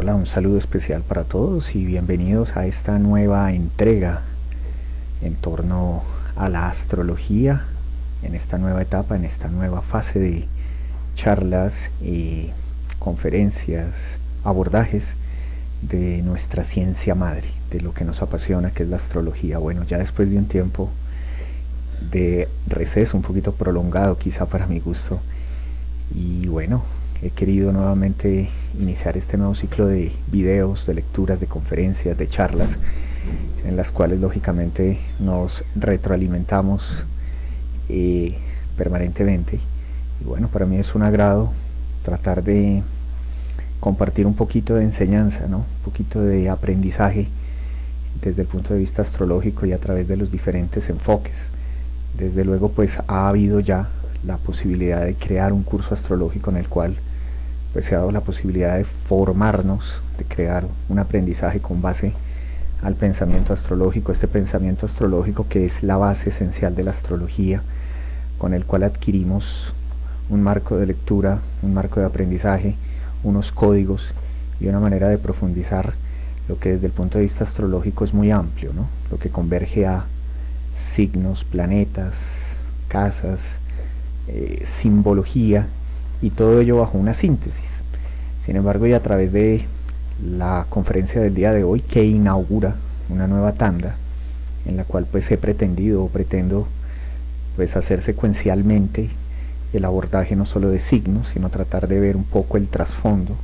Hola, un saludo especial para todos y bienvenidos a esta nueva entrega en torno a la astrología, en esta nueva etapa, en esta nueva fase de charlas, conferencias, abordajes de nuestra ciencia madre, de lo que nos apasiona, que es la astrología. Bueno, ya después de un tiempo de receso un poquito prolongado, quizá para mi gusto, y bueno, he querido nuevamente iniciar este nuevo ciclo de videos, de lecturas, de conferencias, de charlas, en las cuales lógicamente nos retroalimentamos permanentemente. Y bueno, para mí es un agrado tratar de compartir un poquito de enseñanza, ¿no? Un poquito de aprendizaje desde el punto de vista astrológico y a través de los diferentes enfoques. Desde luego pues ha habido ya la posibilidad de crear un curso astrológico en el cual pues se ha dado la posibilidad de formarnos, de crear un aprendizaje con base al pensamiento astrológico, este pensamiento astrológico que es la base esencial de la astrología, con el cual adquirimos un marco de lectura, un marco de aprendizaje, unos códigos y una manera de profundizar lo que desde el punto de vista astrológico es muy amplio, ¿no? Lo que converge a signos, planetas, casas, simbología, y todo ello bajo una síntesis. Sin embargo, y a través de la conferencia del día de hoy, que inaugura una nueva tanda, en la cual pues he pretendido o pretendo pues hacer secuencialmente el abordaje no solo de signos, sino tratar de ver un poco el trasfondo,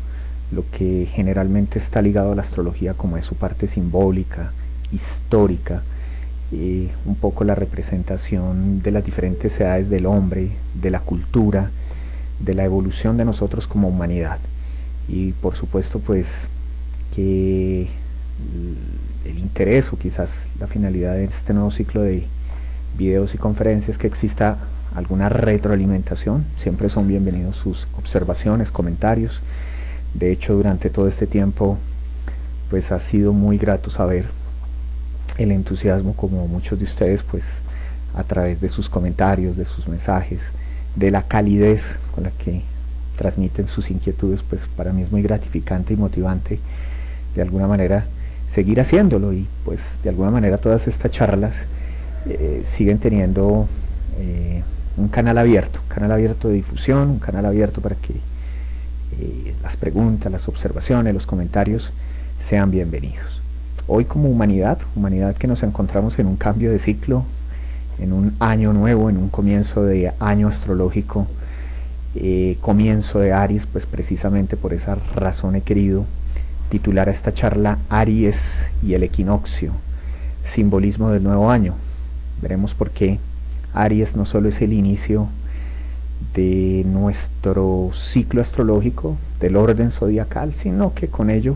lo que generalmente está ligado a la astrología, como es su parte simbólica, histórica, un poco la representación de las diferentes edades del hombre, de la cultura, de la evolución de nosotros como humanidad. Y por supuesto pues que el interés o quizás la finalidad de este nuevo ciclo de videos y conferencias, que exista alguna retroalimentación. Siempre son bienvenidos sus observaciones, comentarios. De hecho, durante todo este tiempo pues ha sido muy grato saber el entusiasmo, como muchos de ustedes, pues a través de sus comentarios, de sus mensajes, de la calidez con la que transmiten sus inquietudes. Pues para mí es muy gratificante y motivante de alguna manera seguir haciéndolo, y pues de alguna manera todas estas charlas siguen teniendo un canal abierto de difusión, un canal abierto para que las preguntas, las observaciones, los comentarios sean bienvenidos. Hoy, como humanidad que nos encontramos en un cambio de ciclo, en un año nuevo, en un comienzo de año astrológico, comienzo de Aries, pues precisamente por esa razón he querido titular a esta charla Aries y el equinoccio, simbolismo del nuevo año. Veremos por qué Aries no solo es el inicio de nuestro ciclo astrológico, del orden zodiacal, sino que con ello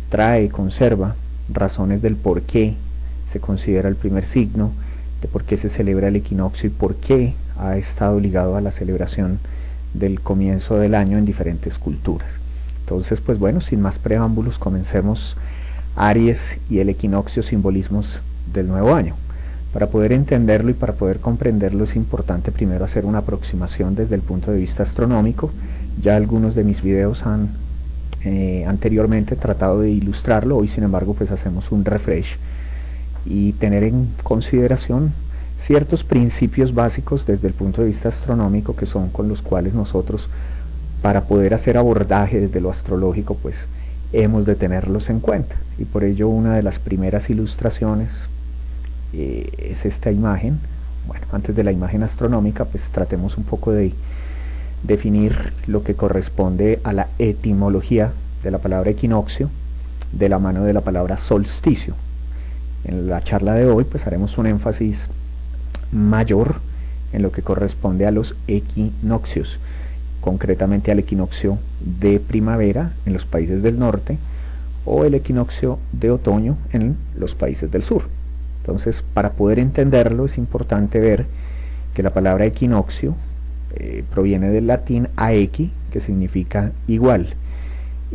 trae, conserva razones del por qué se considera el primer signo, de por qué se celebra el equinoccio y por qué ha estado ligado a la celebración del comienzo del año en diferentes culturas. Entonces, pues bueno, sin más preámbulos, comencemos. Aries y el equinoccio, simbolismos del nuevo año. Para poder entenderlo y para poder comprenderlo es importante primero hacer una aproximación desde el punto de vista astronómico. Ya algunos de mis videos han anteriormente tratado de ilustrarlo. Hoy, sin embargo, pues hacemos un refresh y tener en consideración ciertos principios básicos desde el punto de vista astronómico, que son con los cuales nosotros, para poder hacer abordaje desde lo astrológico, pues hemos de tenerlos en cuenta. Y por ello una de las primeras ilustraciones es esta imagen. Bueno, antes de la imagen astronómica, pues tratemos un poco de definir lo que corresponde a la etimología de la palabra equinoccio, de la mano de la palabra solsticio. En la charla de hoy pues haremos un énfasis mayor en lo que corresponde a los equinoccios, concretamente al equinoccio de primavera en los países del norte o el equinoccio de otoño en los países del sur. Entonces, para poder entenderlo es importante ver que la palabra equinoccio proviene del latín aequi, que significa igual,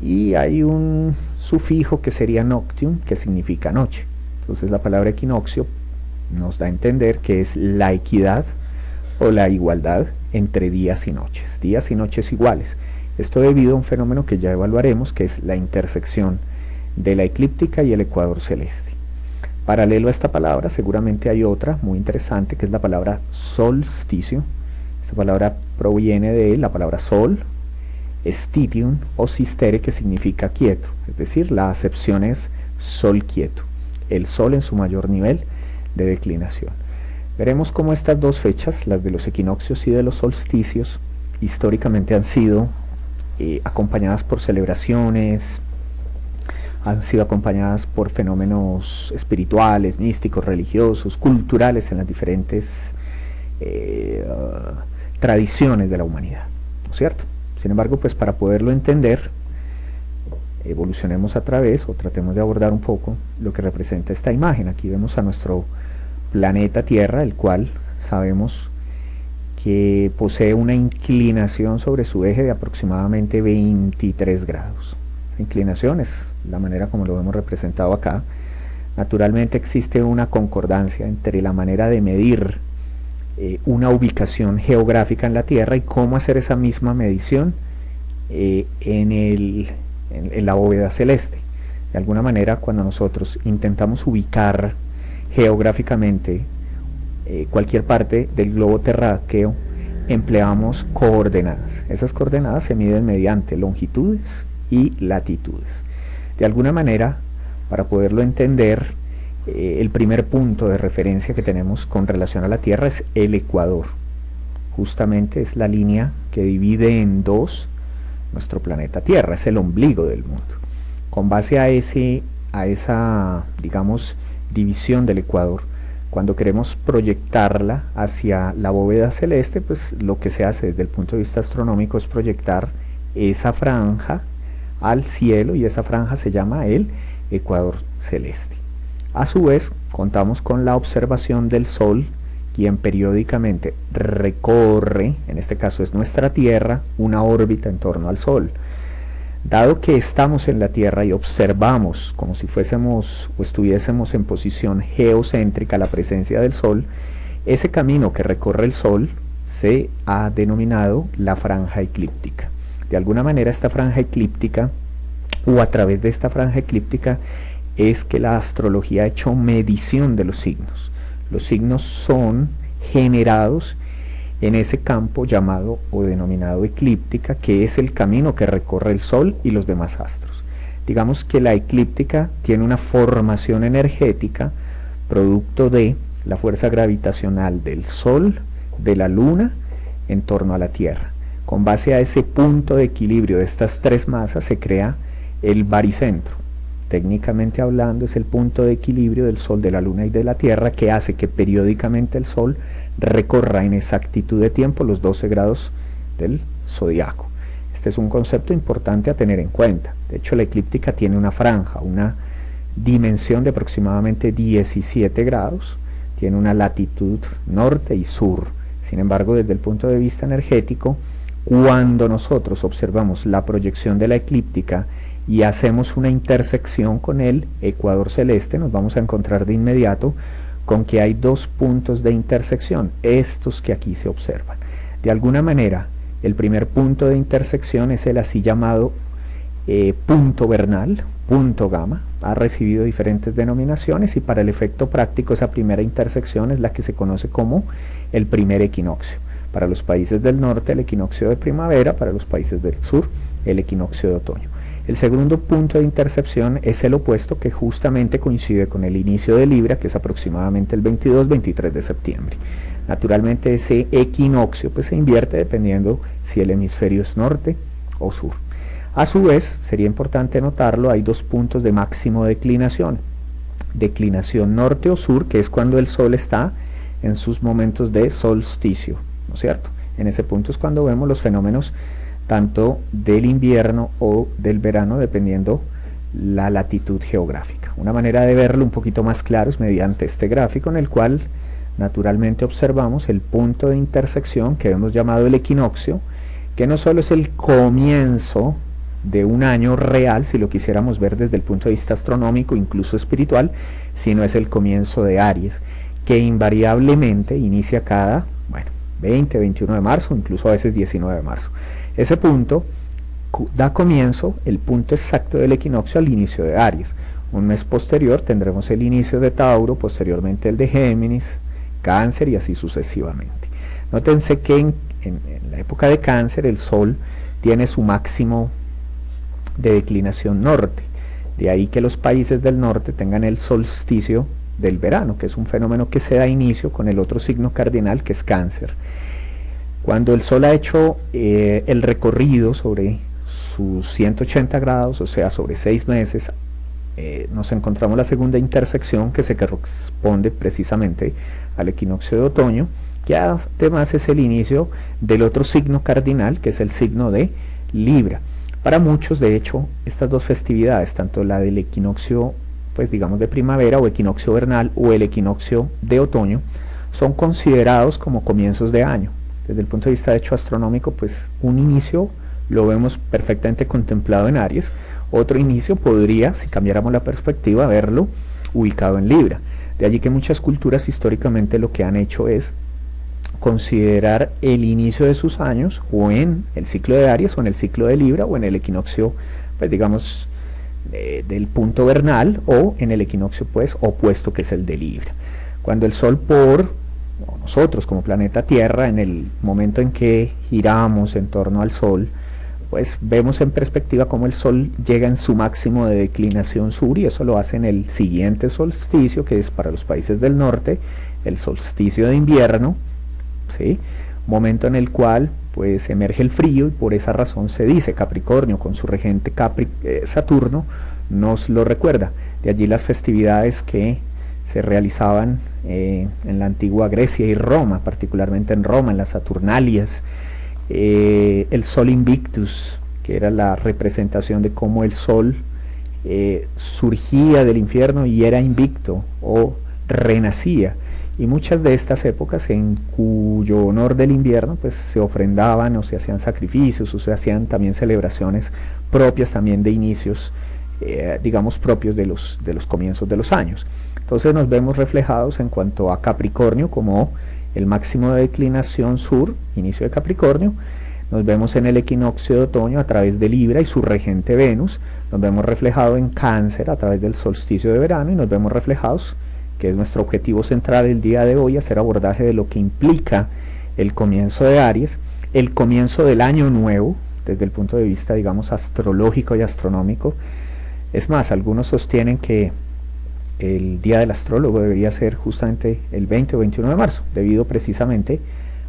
y hay un sufijo que sería noctium, que significa noche. Entonces la palabra equinoccio nos da a entender que es la equidad o la igualdad entre días y noches iguales. Esto debido a un fenómeno que ya evaluaremos, que es la intersección de la eclíptica y el ecuador celeste. Paralelo a esta palabra seguramente hay otra muy interesante, que es la palabra solsticio. Esta palabra proviene de la palabra sol, stitium o sistere, que significa quieto, es decir, la acepción es sol quieto, el sol en su mayor nivel de declinación. Veremos cómo estas dos fechas, las de los equinoccios y de los solsticios, históricamente han sido acompañadas por celebraciones, han sido acompañadas por fenómenos espirituales, místicos, religiosos, culturales en las diferentes tradiciones de la humanidad, ¿no es cierto? Sin embargo, pues para poderlo entender, evolucionemos a través o tratemos de abordar un poco lo que representa esta imagen. Aquí vemos a nuestro planeta Tierra, el cual sabemos que posee una inclinación sobre su eje de aproximadamente 23 grados. La inclinación es la manera como lo hemos representado acá. Naturalmente existe una concordancia entre la manera de medir una ubicación geográfica en la Tierra y cómo hacer esa misma medición en la bóveda celeste. De alguna manera, cuando nosotros intentamos ubicar geográficamente cualquier parte del globo terráqueo, empleamos coordenadas. Esas coordenadas se miden mediante longitudes y latitudes. De alguna manera, para poderlo entender, el primer punto de referencia que tenemos con relación a la Tierra es el ecuador. Justamente es la línea que divide en dos nuestro planeta Tierra, es el ombligo del mundo. Con base a esa, digamos, división del ecuador, cuando queremos proyectarla hacia la bóveda celeste, pues lo que se hace desde el punto de vista astronómico es proyectar esa franja al cielo, y esa franja se llama el ecuador celeste. A su vez, contamos con la observación del Sol, quien periódicamente recorre, en este caso es nuestra Tierra, una órbita en torno al Sol. Dado que estamos en la Tierra y observamos como si fuésemos o estuviésemos en posición geocéntrica la presencia del Sol, ese camino que recorre el Sol se ha denominado la franja eclíptica. De alguna manera, esta franja eclíptica, o a través de esta franja eclíptica, es que la astrología ha hecho medición de los signos. Los signos son generados en ese campo llamado o denominado eclíptica, que es el camino que recorre el Sol y los demás astros. Digamos que la eclíptica tiene una formación energética producto de la fuerza gravitacional del Sol, de la Luna, en torno a la Tierra. Con base a ese punto de equilibrio de estas tres masas se crea el baricentro. Técnicamente hablando, es el punto de equilibrio del Sol, de la Luna y de la Tierra, que hace que periódicamente el Sol recorra en exactitud de tiempo los 12 grados del zodiaco. Este es un concepto importante a tener en cuenta. De hecho, la eclíptica tiene una franja, una dimensión de aproximadamente 17 grados, tiene una latitud norte y sur. Sin embargo, desde el punto de vista energético, cuando nosotros observamos la proyección de la eclíptica y hacemos una intersección con el ecuador celeste, nos vamos a encontrar de inmediato con que hay dos puntos de intersección, estos que aquí se observan. De alguna manera, el primer punto de intersección es el así llamado punto vernal, punto gamma, ha recibido diferentes denominaciones, y para el efecto práctico esa primera intersección es la que se conoce como el primer equinoccio. Para los países del norte el equinoccio de primavera, para los países del sur el equinoccio de otoño. El segundo punto de intersección es el opuesto, que justamente coincide con el inicio de Libra, que es aproximadamente el 22-23 de septiembre. Naturalmente ese equinoccio pues se invierte dependiendo si el hemisferio es norte o sur. A su vez, sería importante notarlo, hay dos puntos de máximo declinación. Declinación norte o sur, que es cuando el Sol está en sus momentos de solsticio, ¿no es cierto? En ese punto es cuando vemos los fenómenos tanto del invierno o del verano, dependiendo la latitud geográfica. Una manera de verlo un poquito más claro es mediante este gráfico, en el cual naturalmente observamos el punto de intersección que hemos llamado el equinoccio, que no solo es el comienzo de un año real, si lo quisiéramos ver desde el punto de vista astronómico, incluso espiritual, sino es el comienzo de Aries, que invariablemente inicia cada 20, 21 de marzo, incluso a veces 19 de marzo. Ese punto da comienzo el punto exacto del equinoccio al inicio de Aries. Un mes posterior tendremos el inicio de Tauro, posteriormente el de Géminis, Cáncer y así sucesivamente. Nótense que en la época de Cáncer el Sol tiene su máximo de declinación norte. De ahí que los países del norte tengan el solsticio del verano, que es un fenómeno que se da inicio con el otro signo cardinal que es Cáncer. Cuando el Sol ha hecho el recorrido sobre sus 180 grados, o sea, sobre 6 meses, nos encontramos la segunda intersección que se corresponde precisamente al equinoccio de otoño, que además es el inicio del otro signo cardinal, que es el signo de Libra. Para muchos, de hecho, estas dos festividades, tanto la del equinoccio, pues digamos de primavera o equinoccio vernal o el equinoccio de otoño, son considerados como comienzos de año. Desde el punto de vista de hecho astronómico, pues un inicio lo vemos perfectamente contemplado en Aries, otro inicio podría, si cambiáramos la perspectiva, verlo ubicado en Libra. De allí que muchas culturas históricamente lo que han hecho es considerar el inicio de sus años o en el ciclo de Aries o en el ciclo de Libra o en el equinoccio, pues digamos, del punto vernal o en el equinoccio pues opuesto que es el de Libra. Cuando el Sol nosotros como planeta Tierra, en el momento en que giramos en torno al Sol, pues vemos en perspectiva cómo el Sol llega en su máximo de declinación sur, y eso lo hace en el siguiente solsticio, que es para los países del norte, el solsticio de invierno, ¿sí? Momento en el cual pues emerge el frío, y por esa razón se dice Capricornio con su regente Saturno nos lo recuerda. De allí las festividades que se realizaban en la antigua Grecia y Roma, particularmente en Roma, en las Saturnalias, el Sol Invictus, que era la representación de cómo el Sol surgía del infierno y era invicto o renacía, y muchas de estas épocas en cuyo honor del invierno pues se ofrendaban o se hacían sacrificios o se hacían también celebraciones propias también de inicios digamos propios de los comienzos de los años. Entonces nos vemos reflejados en cuanto a Capricornio como el máximo de declinación sur, inicio de Capricornio. Nos vemos en el equinoccio de otoño a través de Libra y su regente Venus. Nos vemos reflejado en Cáncer a través del solsticio de verano, y nos vemos reflejados, que es nuestro objetivo central el día de hoy, hacer abordaje de lo que implica el comienzo de Aries, el comienzo del año nuevo, desde el punto de vista, digamos, astrológico y astronómico. Es más, algunos sostienen que el día del astrólogo debería ser justamente el 20 o 21 de marzo, debido precisamente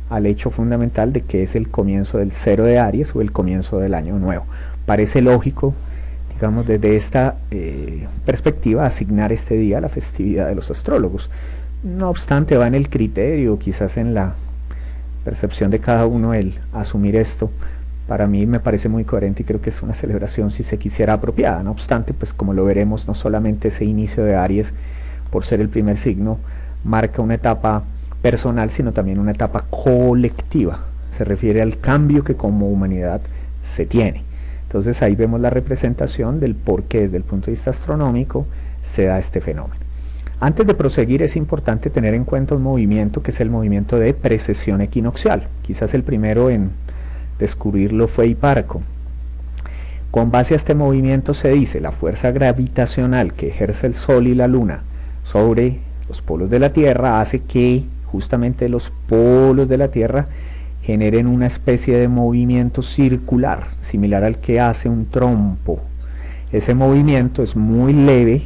al hecho fundamental de que es el comienzo del cero de Aries o el comienzo del año nuevo. Parece lógico, digamos, desde esta perspectiva, asignar este día a la festividad de los astrólogos. No obstante, va en el criterio, quizás en la percepción de cada uno, el asumir esto. Para mí me parece muy coherente y creo que es una celebración, si se quisiera, apropiada. No obstante, pues como lo veremos, no solamente ese inicio de Aries, por ser el primer signo, marca una etapa personal, sino también una etapa colectiva. Se refiere al cambio que como humanidad se tiene. Entonces ahí vemos la representación del por qué desde el punto de vista astronómico se da este fenómeno. Antes de proseguir, es importante tener en cuenta un movimiento que es el movimiento de precesión equinoccial. Quizás el primero en descubrirlo fue Hipparco. Con base a este movimiento se dice: la fuerza gravitacional que ejerce el Sol y la Luna sobre los polos de la Tierra hace que justamente los polos de la Tierra generen una especie de movimiento circular, similar al que hace un trompo. Ese movimiento es muy leve,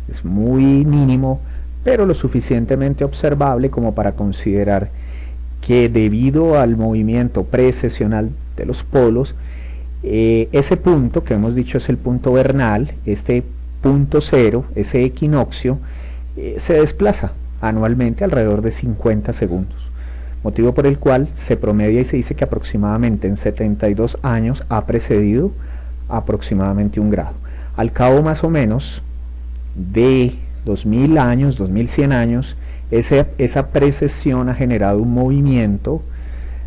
es muy mínimo, pero lo suficientemente observable como para considerar que debido al movimiento precesional de los polos, ese punto que hemos dicho es el punto vernal, este punto cero, ese equinoccio, se desplaza anualmente alrededor de 50 segundos, motivo por el cual se promedia y se dice que aproximadamente en 72 años ha precedido aproximadamente 1 grado. Al cabo más o menos de 2000 años, 2100 años, esa precesión ha generado un movimiento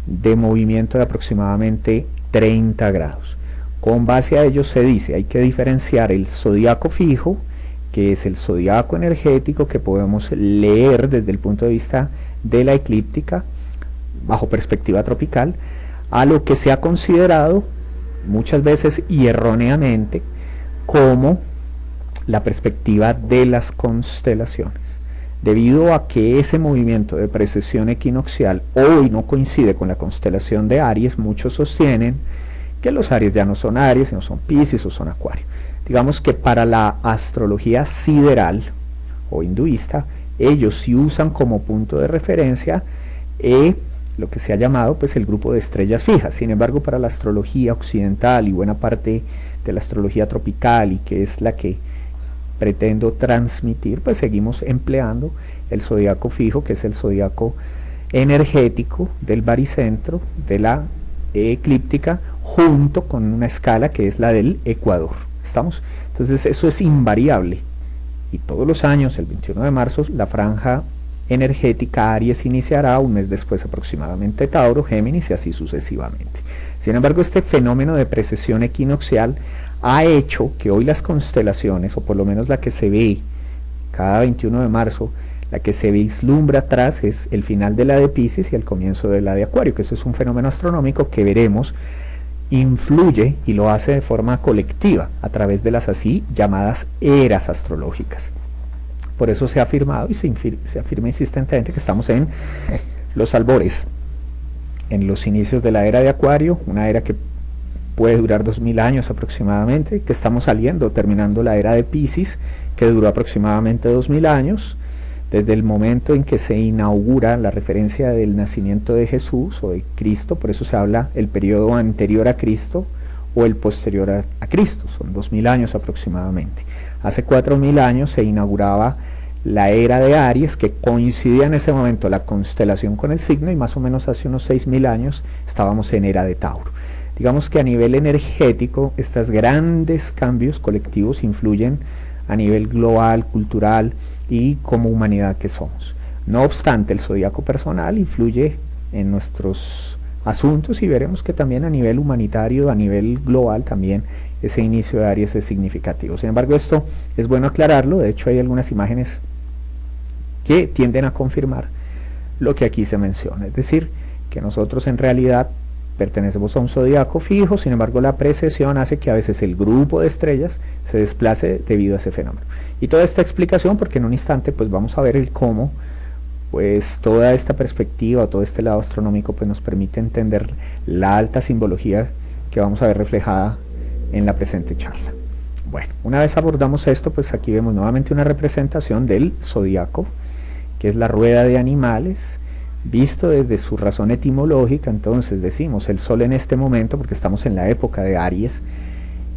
de aproximadamente 30 grados. Con base a ello se dice, hay que diferenciar el zodiaco fijo, que es el zodiaco energético que podemos leer desde el punto de vista de la eclíptica, bajo perspectiva tropical, a lo que se ha considerado muchas veces y erróneamente, como la perspectiva de las constelaciones. Debido a que ese movimiento de precesión equinoccial hoy no coincide con la constelación de Aries, muchos sostienen que los Aries ya no son Aries, sino son Piscis o son Acuario. Digamos que para la astrología sideral o hinduista, ellos sí usan como punto de referencia lo que se ha llamado pues el grupo de estrellas fijas. Sin embargo, para la astrología occidental y buena parte de la astrología tropical, y que es la que pretendo transmitir, pues seguimos empleando el zodiaco fijo, que es el zodiaco energético del baricentro, de la eclíptica, junto con una escala que es la del ecuador. ¿Estamos? Entonces eso es invariable. Y todos los años, el 21 de marzo, la franja energética Aries iniciará, un mes después aproximadamente Tauro, Géminis y así sucesivamente. Sin embargo, este fenómeno de precesión equinoccial ha hecho que hoy las constelaciones, o por lo menos la que se ve cada 21 de marzo, la que se vislumbra atrás es el final de la de Piscis y el comienzo de la de Acuario, que eso es un fenómeno astronómico que veremos influye y lo hace de forma colectiva a través de las así llamadas eras astrológicas. Por eso se ha afirmado y se afirma insistentemente que estamos en los albores, en los inicios de la era de Acuario, una era que puede durar 2000 años aproximadamente, que estamos terminando la era de Piscis, que duró aproximadamente 2000 años, desde el momento en que se inaugura la referencia del nacimiento de Jesús o de Cristo. Por eso se habla el periodo anterior a Cristo o el posterior a Cristo, son 2000 años aproximadamente. Hace 4000 años se inauguraba la era de Aries, que coincidía en ese momento la constelación con el signo, y más o menos hace unos 6000 años estábamos en era de Tauro. Digamos que a nivel energético estos grandes cambios colectivos influyen a nivel global, cultural y como humanidad que somos. No obstante, el zodiaco personal influye en nuestros asuntos, y veremos que también a nivel humanitario, a nivel global también ese inicio de Aries es significativo. Sin embargo, esto es bueno aclararlo. De hecho, hay algunas imágenes que tienden a confirmar lo que aquí se menciona, es decir, que nosotros en realidad pertenecemos a un zodiaco fijo. Sin embargo, la precesión hace que a veces el grupo de estrellas se desplace debido a ese fenómeno. Y toda esta explicación, porque en un instante pues vamos a ver el cómo pues toda esta perspectiva, todo este lado astronómico pues nos permite entender la alta simbología que vamos a ver reflejada en la presente charla. Bueno, una vez abordamos esto, pues aquí vemos nuevamente una representación del zodiaco, que es la rueda de animales, visto desde su razón etimológica. Entonces decimos el Sol en este momento, porque estamos en la época de Aries,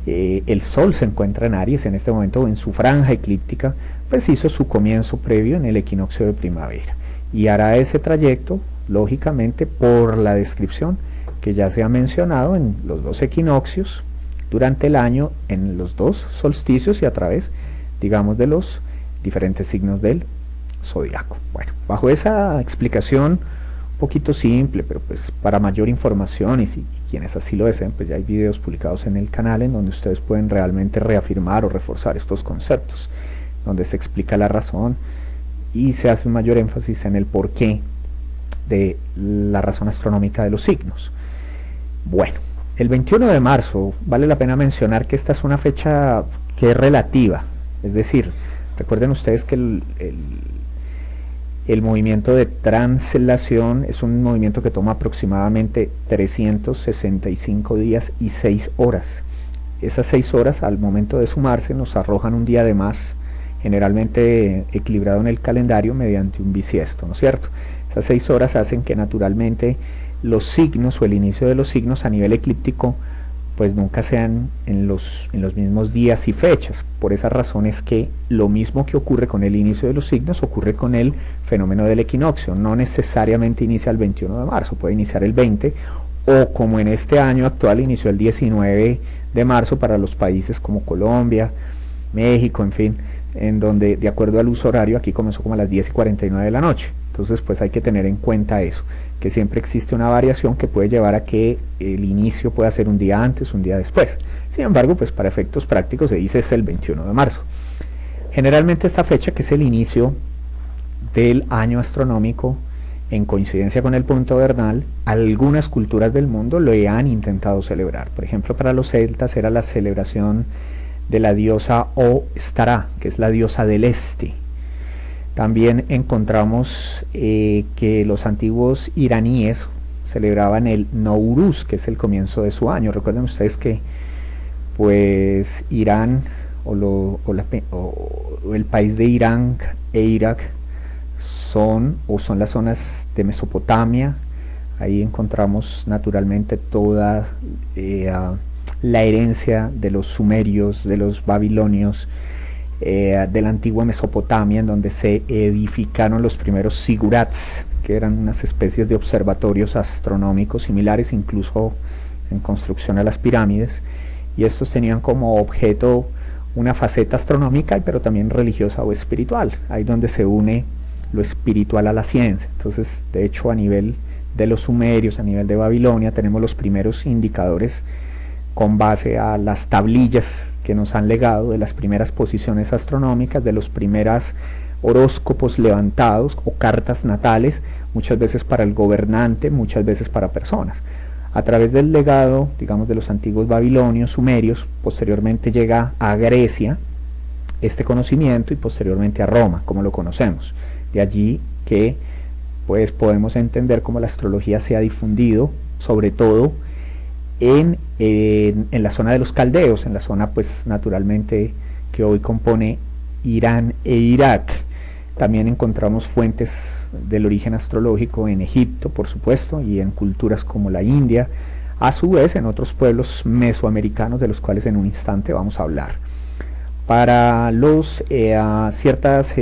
el Sol se encuentra en Aries en este momento, en su franja eclíptica, pues hizo su comienzo previo en el equinoccio de primavera, y hará ese trayecto, lógicamente, por la descripción que ya se ha mencionado en los dos equinoccios, durante el año, en los dos solsticios y a través, digamos, de los diferentes signos del zodiaco. Bueno, bajo esa explicación un poquito simple, pero pues para mayor información, y si quienes así lo deseen, pues ya hay videos publicados en el canal en donde ustedes pueden realmente reafirmar o reforzar estos conceptos, donde se explica la razón y se hace un mayor énfasis en el porqué de la razón astronómica de los signos. Bueno, el 21 de marzo vale la pena mencionar que esta es una fecha que es relativa, es decir, recuerden ustedes que el movimiento de translación es un movimiento que toma aproximadamente 365 días y 6 horas. Esas 6 horas al momento de sumarse nos arrojan un día de más, generalmente equilibrado en el calendario mediante un bisiesto, ¿no es cierto? Esas 6 horas hacen que naturalmente los signos o el inicio de los signos a nivel eclíptico pues nunca sean en los mismos días y fechas. Por esa razón es que lo mismo que ocurre con el inicio de los signos ocurre con el fenómeno del equinoccio. No necesariamente inicia el 21 de marzo, puede iniciar el 20, o como en este año actual inició el 19 de marzo para los países como Colombia, México, en fin, en donde de acuerdo al uso horario aquí comenzó como a las 10:49 de la noche. Entonces pues hay que tener en cuenta eso, que siempre existe una variación que puede llevar a que el inicio pueda ser un día antes, un día después. Sin embargo, pues para efectos prácticos se dice es el 21 de marzo. Generalmente esta fecha, que es el inicio del año astronómico, en coincidencia con el punto vernal, algunas culturas del mundo lo han intentado celebrar. Por ejemplo, para los celtas era la celebración de la diosa Ostara, que es la diosa del este. También encontramos que los antiguos iraníes celebraban el Nowruz, que es el comienzo de su año. Recuerden ustedes que pues Irán o el país de Irán e Irak son las zonas de Mesopotamia. Ahí encontramos naturalmente toda la herencia de los sumerios, de los babilonios, de la antigua Mesopotamia, en donde se edificaron los primeros zigurats, que eran unas especies de observatorios astronómicos similares incluso en construcción a las pirámides, y estos tenían como objeto una faceta astronómica, pero también religiosa o espiritual, ahí donde se une lo espiritual a la ciencia. Entonces, de hecho, a nivel de los sumerios, a nivel de Babilonia, tenemos los primeros indicadores con base a las tablillas que nos han legado de las primeras posiciones astronómicas, de los primeros horóscopos levantados o cartas natales, muchas veces para el gobernante, muchas veces para personas. A través del legado, digamos, de los antiguos babilonios, sumerios, posteriormente llega a Grecia este conocimiento y posteriormente a Roma, como lo conocemos. De allí que pues podemos entender cómo la astrología se ha difundido, sobre todo en la zona de los caldeos, en la zona pues naturalmente que hoy compone Irán e Irak. También encontramos fuentes del origen astrológico en Egipto, por supuesto, y en culturas como la India, a su vez en otros pueblos mesoamericanos, de los cuales en un instante vamos a hablar. Para ciertas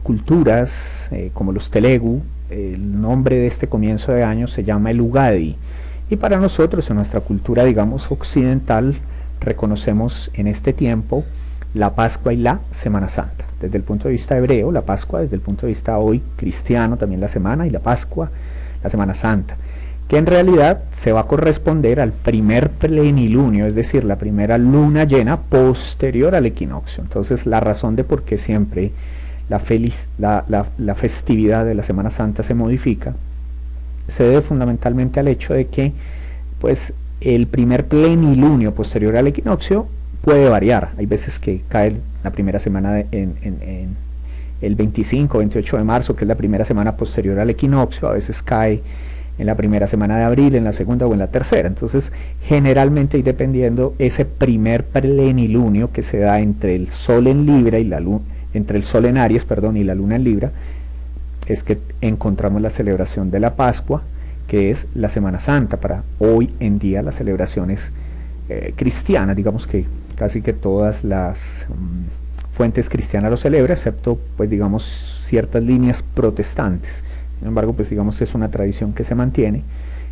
culturas, como los Telugu, el nombre de este comienzo de año se llama el Ugadi, y para nosotros, en nuestra cultura, digamos, occidental, reconocemos en este tiempo la Pascua y la Semana Santa. Desde el punto de vista hebreo, la Pascua; desde el punto de vista hoy cristiano, también la semana, y la Pascua, la Semana Santa, que en realidad se va a corresponder al primer plenilunio, es decir, la primera luna llena posterior al equinoccio. Entonces, la razón de por qué siempre la festividad de la Semana Santa se modifica se debe fundamentalmente al hecho de que pues el primer plenilunio posterior al equinoccio puede variar. Hay veces que cae la primera semana en el 25 o 28 de marzo, que es la primera semana posterior al equinoccio; a veces cae en la primera semana de abril, en la segunda o en la tercera. Entonces, generalmente, y dependiendo, ese primer plenilunio que se da entre el Sol en Libra y la Luna, entre el Sol en Aries, perdón, y la Luna en Libra, es que encontramos la celebración de la Pascua, que es la Semana Santa. Para hoy en día las celebraciones cristianas, digamos que casi que todas las fuentes cristianas lo celebran, excepto pues digamos ciertas líneas protestantes. Sin embargo, pues digamos que es una tradición que se mantiene,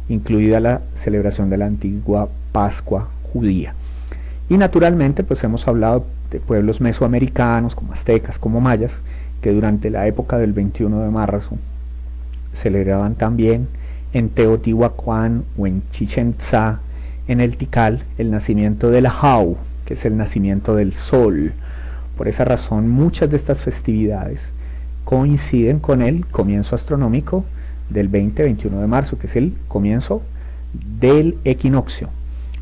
incluida la celebración de la antigua Pascua judía. Y naturalmente pues hemos hablado de pueblos mesoamericanos como aztecas, como mayas, que durante la época del 21 de marzo celebraban también en Teotihuacán o en Chichén Itzá, en el Tikal, el nacimiento de la Jau, que es el nacimiento del sol. Por esa razón, muchas de estas festividades coinciden con el comienzo astronómico del 20-21 de marzo, que es el comienzo del equinoccio.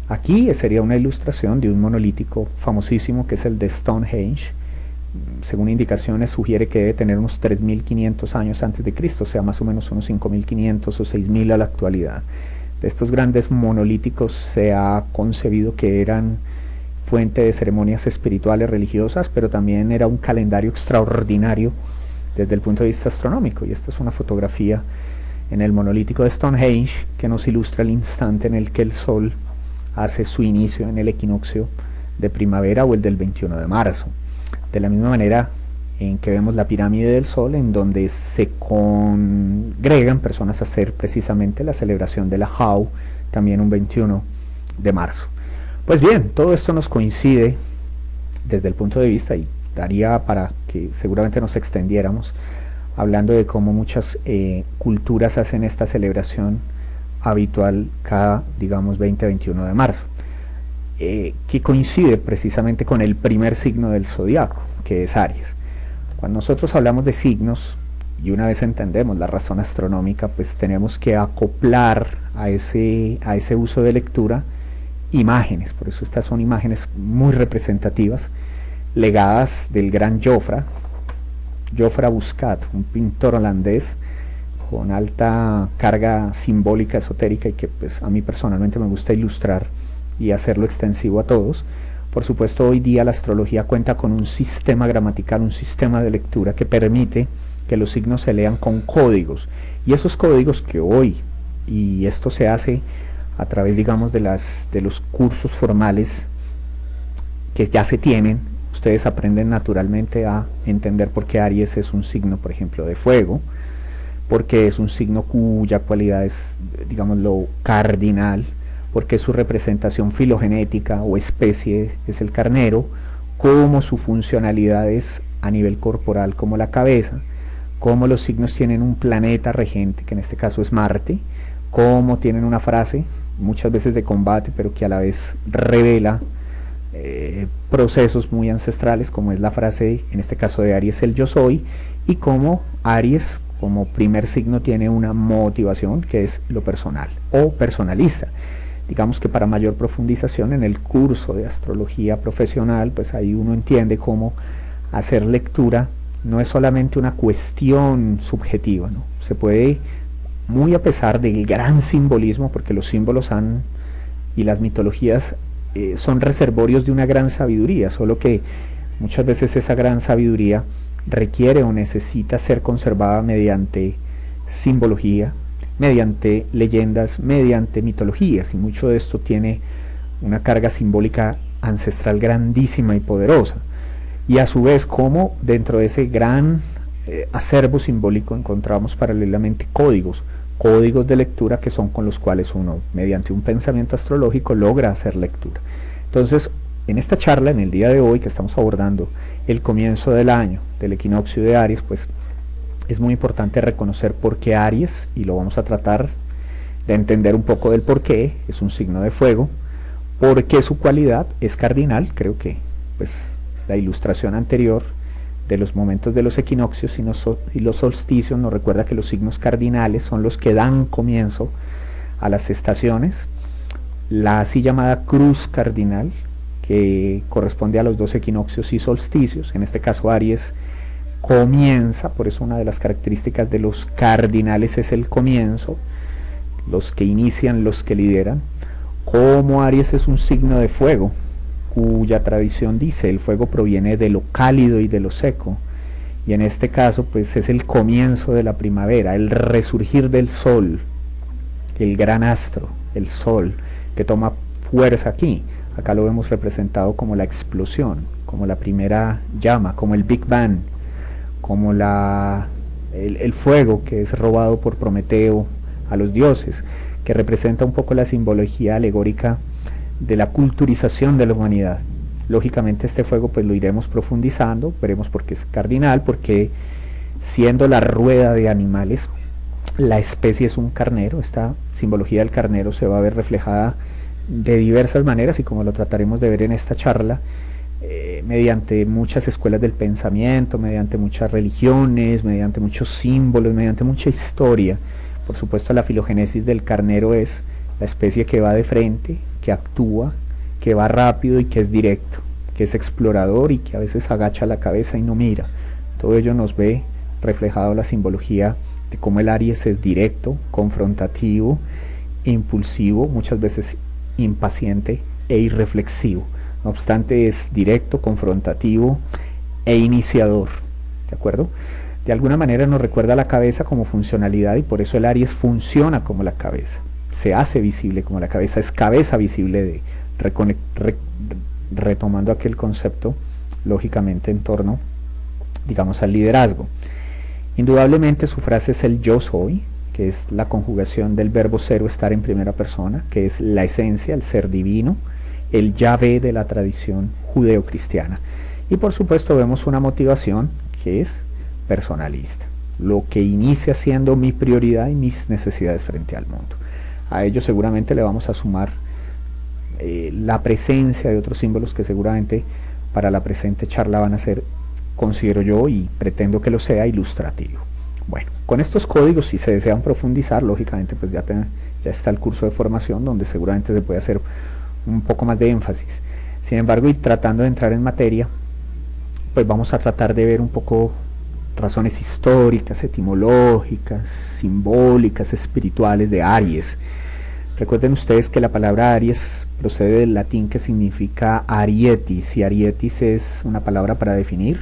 Aquí sería una ilustración de un monolítico famosísimo, que es el de Stonehenge. Según indicaciones, sugiere que debe tener unos 3.500 años antes de Cristo, o sea, más o menos unos 5.500 o 6.000 a la actualidad. De estos grandes monolíticos se ha concebido que eran fuente de ceremonias espirituales religiosas, pero también era un calendario extraordinario desde el punto de vista astronómico. Y esta es una fotografía en el monolítico de Stonehenge que nos ilustra el instante en el que el Sol hace su inicio en el equinoccio de primavera o el del 21 de marzo. De la misma manera en que vemos la pirámide del Sol, en donde se congregan personas a hacer precisamente la celebración de la Jau, también un 21 de marzo. Pues bien, todo esto nos coincide desde el punto de vista, y daría para que seguramente nos extendiéramos, hablando de cómo muchas culturas hacen esta celebración habitual cada, digamos, 20-21 de marzo. Que coincide precisamente con el primer signo del zodiaco, que es Aries. Cuando nosotros hablamos de signos y una vez entendemos la razón astronómica, pues tenemos que acoplar a ese uso de lectura imágenes. Por eso estas son imágenes muy representativas, legadas del gran Jofre Buscat, un pintor holandés con alta carga simbólica esotérica y que pues a mí personalmente me gusta ilustrar y hacerlo extensivo a todos. Por supuesto, hoy día la astrología cuenta con un sistema gramatical, un sistema de lectura que permite que los signos se lean con códigos, y esos códigos que hoy, y esto se hace a través, digamos, de los cursos formales que ya se tienen, ustedes aprenden naturalmente a entender por qué Aries es un signo, por ejemplo, de fuego, porque es un signo cuya cualidad es, digamos, lo cardinal, porque su representación filogenética o especie es el carnero, como su funcionalidad es a nivel corporal como la cabeza, como los signos tienen un planeta regente, que en este caso es Marte, como tienen una frase, muchas veces de combate, pero que a la vez revela procesos muy ancestrales, como es la frase, en este caso de Aries, el yo soy, y como Aries, como primer signo, tiene una motivación que es lo personal o personalista. Digamos que para mayor profundización en el curso de astrología profesional, pues ahí uno entiende cómo hacer lectura no es solamente una cuestión subjetiva, ¿no? Se puede, muy a pesar del gran simbolismo, porque los símbolos y las mitologías son reservorios de una gran sabiduría, solo que muchas veces esa gran sabiduría requiere o necesita ser conservada mediante simbología, mediante leyendas, mediante mitologías, y mucho de esto tiene una carga simbólica ancestral grandísima y poderosa, y a su vez como dentro de ese gran acervo simbólico encontramos paralelamente códigos de lectura que son con los cuales uno, mediante un pensamiento astrológico, logra hacer lectura. Entonces, en esta charla, en el día de hoy, que estamos abordando el comienzo del año, del equinoccio de Aries, pues es muy importante reconocer por qué Aries, y lo vamos a tratar de entender un poco del por qué, es un signo de fuego, por qué su cualidad es cardinal. Creo que pues la ilustración anterior de los momentos de los equinoccios y los solsticios nos recuerda que los signos cardinales son los que dan comienzo a las estaciones. La así llamada cruz cardinal, que corresponde a los dos equinoccios y solsticios, en este caso Aries comienza, por eso una de las características de los cardinales es el comienzo, los que inician, los que lideran. Como Aries es un signo de fuego, cuya tradición dice el fuego proviene de lo cálido y de lo seco, y en este caso pues es el comienzo de la primavera, el resurgir del sol, el gran astro, el sol, que toma fuerza aquí. Acá lo vemos representado como la explosión, como la primera llama, como el Big Bang, como el fuego que es robado por Prometeo a los dioses, que representa un poco la simbología alegórica de la culturización de la humanidad. Lógicamente este fuego pues lo iremos profundizando, veremos por qué es cardinal, porque siendo la rueda de animales, la especie es un carnero. Esta simbología del carnero se va a ver reflejada de diversas maneras, y como lo trataremos de ver en esta charla, mediante muchas escuelas del pensamiento, mediante muchas religiones, mediante muchos símbolos, mediante mucha historia. Por supuesto, la filogénesis del carnero es la especie que va de frente, que actúa, que va rápido y que es directo, que es explorador y que a veces agacha la cabeza y no mira. Todo ello nos ve reflejado la simbología de cómo el Aries es directo, confrontativo, impulsivo, muchas veces impaciente e irreflexivo. No obstante, es directo, confrontativo e iniciador, ¿de acuerdo? De alguna manera nos recuerda a la cabeza como funcionalidad, y por eso el Aries funciona como la cabeza, se hace visible como la cabeza, es cabeza visible, retomando aquel concepto, lógicamente en torno, digamos, al liderazgo. Indudablemente su frase es el yo soy, que es la conjugación del verbo ser o estar en primera persona, que es la esencia, el ser divino, el Yahvé de la tradición judeocristiana. Y por supuesto vemos una motivación que es personalista, lo que inicia siendo mi prioridad y mis necesidades frente al mundo. A ello seguramente le vamos a sumar la presencia de otros símbolos que seguramente para la presente charla van a ser, considero yo, y pretendo que lo sea, ilustrativo. Bueno, con estos códigos, si se desean profundizar, lógicamente pues ya está el curso de formación donde seguramente se puede hacer un poco más de énfasis. Sin embargo, y tratando de entrar en materia, pues vamos a tratar de ver un poco razones históricas, etimológicas, simbólicas, espirituales de Aries. Recuerden ustedes que la palabra Aries procede del latín que significa arietis, y arietis es una palabra para definir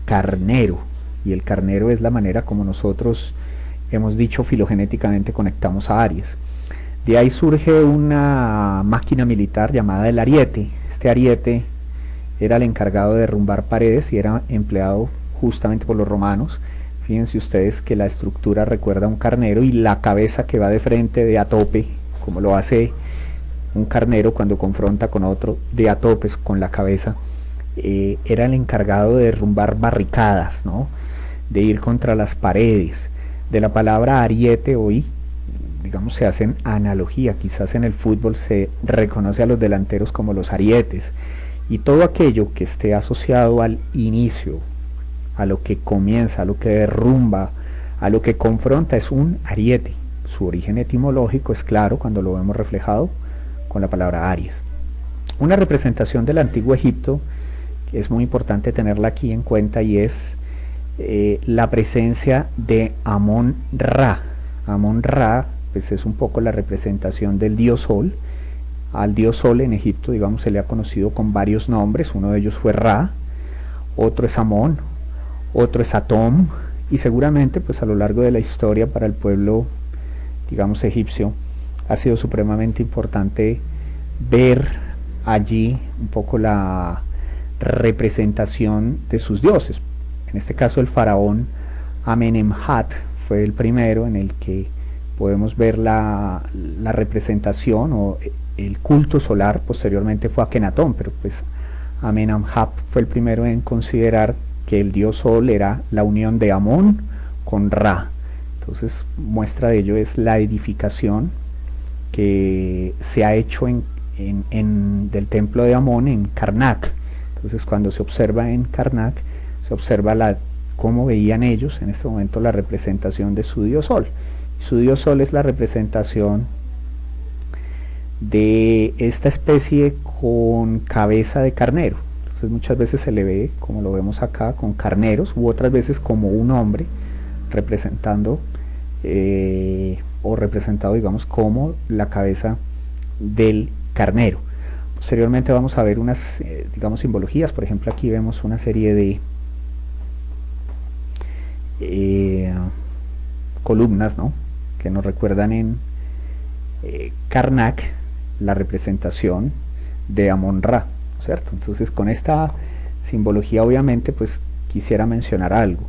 carnero, y el carnero es la manera como nosotros hemos dicho filogenéticamente conectamos a Aries. De ahí surge una máquina militar llamada el ariete. Este ariete era el encargado de derrumbar paredes y era empleado justamente por los romanos. Fíjense ustedes que la estructura recuerda a un carnero y la cabeza que va de frente de a tope, como lo hace un carnero cuando confronta con otro de a topes con la cabeza, era el encargado de derrumbar barricadas, ¿no? De ir contra las paredes. De la palabra ariete hoy, digamos, se hacen analogía, quizás en el fútbol se reconoce a los delanteros como los arietes, y todo aquello que esté asociado al inicio, a lo que comienza, a lo que derrumba, a lo que confronta, es un ariete. Su origen etimológico es claro cuando lo vemos reflejado con la palabra Aries. Una representación del antiguo Egipto que es muy importante tenerla aquí en cuenta, y es la presencia de Amón-Ra. Amón-Ra pues es un poco la representación del dios Sol. Al dios Sol en Egipto, digamos, se le ha conocido con varios nombres. Uno de ellos fue Ra, otro es Amón, otro es Atom, y seguramente pues a lo largo de la historia para el pueblo, digamos, egipcio, ha sido supremamente importante ver allí un poco la representación de sus dioses. En este caso el faraón Amenemhat fue el primero en el que podemos ver la representación o el culto solar. Posteriormente fue Akenatón, pero pues Amenemhat fue el primero en considerar que el dios Sol era la unión de Amón con Ra. Entonces muestra de ello es la edificación que se ha hecho del templo de Amón en Karnak. Entonces cuando se observa en Karnak, se observa cómo veían ellos en este momento la representación de su dios Sol. Su dios Sol es la representación de esta especie con cabeza de carnero. Entonces muchas veces se le ve, como lo vemos acá, con carneros, u otras veces como un hombre representando o representado, digamos, como la cabeza del carnero. Posteriormente vamos a ver unas, digamos, simbologías. Por ejemplo, aquí vemos una serie de columnas, ¿no?, que nos recuerdan en Karnak la representación de Amón-Ra, ¿cierto? Entonces con esta simbología obviamente pues quisiera mencionar algo: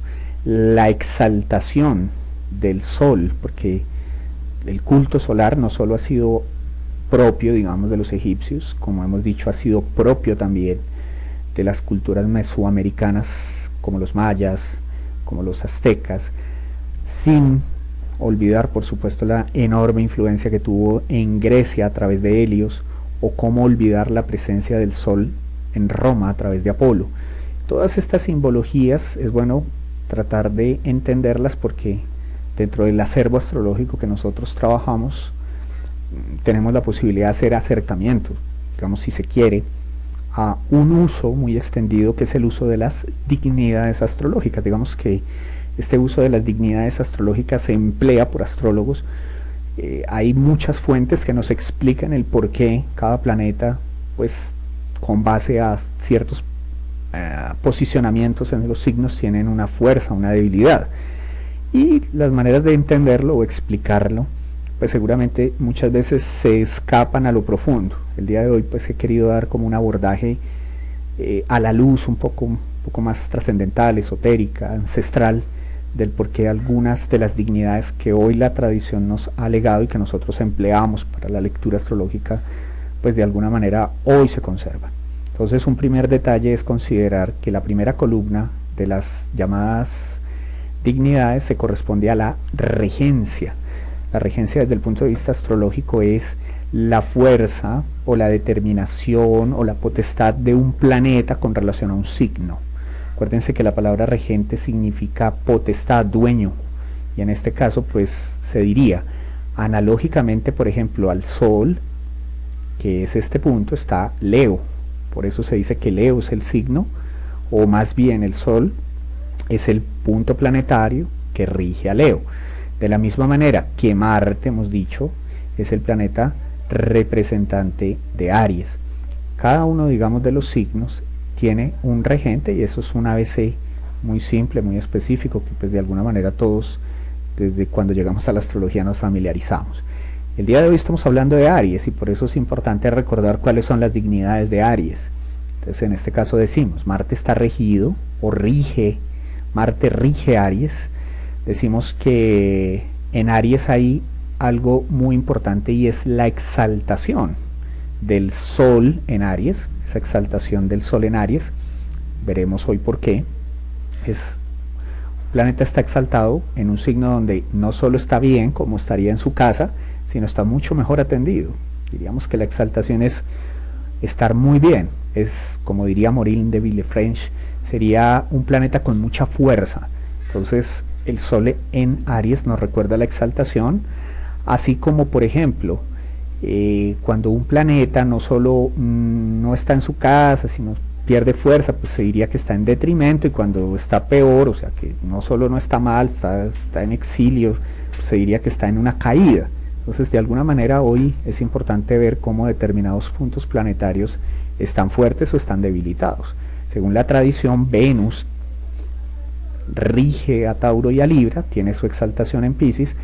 la exaltación del sol, porque el culto solar no solo ha sido propio, digamos, de los egipcios, como hemos dicho, ha sido propio también de las culturas mesoamericanas como los mayas, como los aztecas, sin olvidar por supuesto la enorme influencia que tuvo en Grecia a través de Helios, o cómo olvidar la presencia del sol en Roma a través de Apolo. Todas estas simbologías es bueno tratar de entenderlas, porque dentro del acervo astrológico que nosotros trabajamos tenemos la posibilidad de hacer acercamientos, digamos, si se quiere, a un uso muy extendido que es el uso de las dignidades astrológicas. Digamos que este uso de las dignidades astrológicas se emplea por astrólogos. Hay muchas fuentes que nos explican el por qué cada planeta, pues con base a ciertos posicionamientos en los signos, tienen una fuerza, una debilidad, y las maneras de entenderlo o explicarlo pues seguramente muchas veces se escapan a lo profundo. El día de hoy pues he querido dar como un abordaje a la luz un poco más trascendental, esotérica, ancestral, del por qué algunas de las dignidades que hoy la tradición nos ha legado y que nosotros empleamos para la lectura astrológica, pues de alguna manera hoy se conservan. Entonces un primer detalle es considerar que la primera columna de las llamadas dignidades se corresponde a la regencia. La regencia desde el punto de vista astrológico es la fuerza o la determinación o la potestad de un planeta con relación a un signo. Acuérdense que la palabra regente significa potestad, dueño. y en este caso pues se diría analógicamente, por ejemplo, al Sol, que es este punto, está Leo. Por eso se dice que Leo es el signo, o más bien el Sol es el punto planetario que rige a Leo. De la misma manera que Marte, hemos dicho, es el planeta representante de Aries. Cada uno, digamos, de los signos tiene un regente, y eso es un ABC muy simple, muy específico, que pues de alguna manera todos desde cuando llegamos a la astrología nos familiarizamos. El día de hoy estamos hablando de Aries, y por eso es importante recordar cuáles son las dignidades de Aries. Entonces en este caso decimos, Marte está regido o rige, Marte rige Aries. Decimos que en Aries hay algo muy importante, y es la exaltación del Sol en Aries, esa exaltación del Sol en Aries. Veremos hoy por qué. Un planeta está exaltado en un signo donde no solo está bien, como estaría en su casa, sino está mucho mejor atendido. Diríamos que la exaltación es estar muy bien, es, como diría Morin de Villefranche, sería un planeta con mucha fuerza. Entonces el Sol en Aries nos recuerda la exaltación, así como por ejemplo cuando un planeta no solo no está en su casa, sino pierde fuerza, pues se diría que está en detrimento, y cuando está peor, o sea que no solo no está mal, está en exilio, pues se diría que está en una caída. Entonces de alguna manera hoy es importante ver cómo determinados puntos planetarios están fuertes o están debilitados. Según la tradición, Venus rige a Tauro y a Libra, tiene su exaltación en Piscis,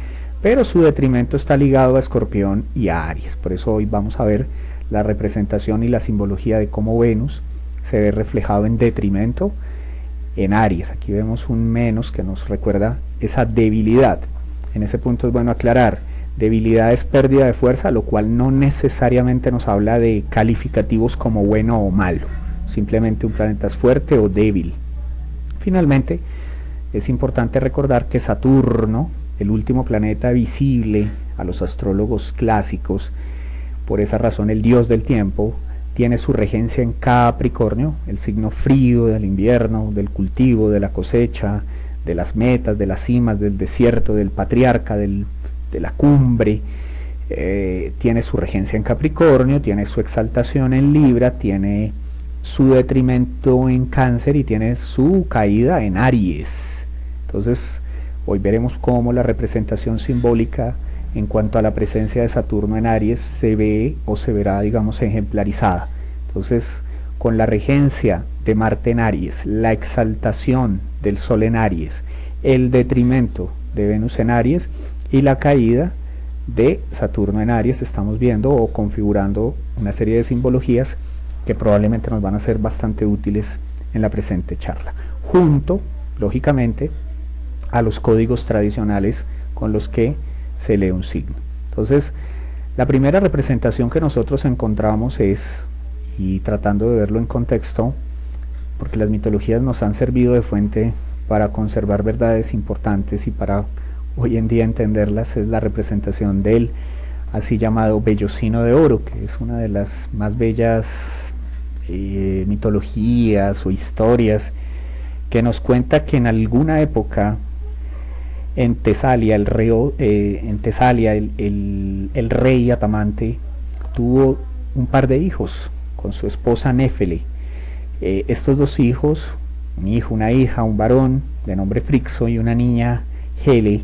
pero su detrimento está ligado a Escorpión y a Aries. Por eso hoy vamos a ver la representación y la simbología de cómo Venus se ve reflejado en detrimento en Aries. Aquí vemos un menos que nos recuerda esa debilidad. En ese punto es bueno aclarar, debilidad es pérdida de fuerza, lo cual no necesariamente nos habla de calificativos como bueno o malo, simplemente un planeta es fuerte o débil. Finalmente, es importante recordar que Saturno, el último planeta visible a los astrólogos clásicos, por esa razón el dios del tiempo, tiene su regencia en Capricornio, el signo frío del invierno, del cultivo, de la cosecha, de las metas, de las cimas, del desierto, del patriarca, de la cumbre. Tiene su regencia en Capricornio, tiene su exaltación en Libra, tiene su detrimento en Cáncer y tiene su caída en Aries. Entonces hoy veremos cómo la representación simbólica en cuanto a la presencia de Saturno en Aries se ve o se verá, digamos, ejemplarizada. Entonces, con la regencia de Marte en Aries, la exaltación del Sol en Aries, el detrimento de Venus en Aries y la caída de Saturno en Aries, estamos viendo o configurando una serie de simbologías que probablemente nos van a ser bastante útiles en la presente charla, junto, lógicamente, a los códigos tradicionales con los que se lee un signo. Entonces, la primera representación que nosotros encontramos es, y tratando de verlo en contexto, porque las mitologías nos han servido de fuente para conservar verdades importantes y para hoy en día entenderlas, es la representación del así llamado Bellocino de Oro, que es una de las más bellas mitologías o historias que nos cuenta que en alguna época en Tesalia, el rey Atamante tuvo un par de hijos con su esposa Néfele. Estos dos hijos, un hijo, una hija, un varón de nombre Frixo y una niña Hele,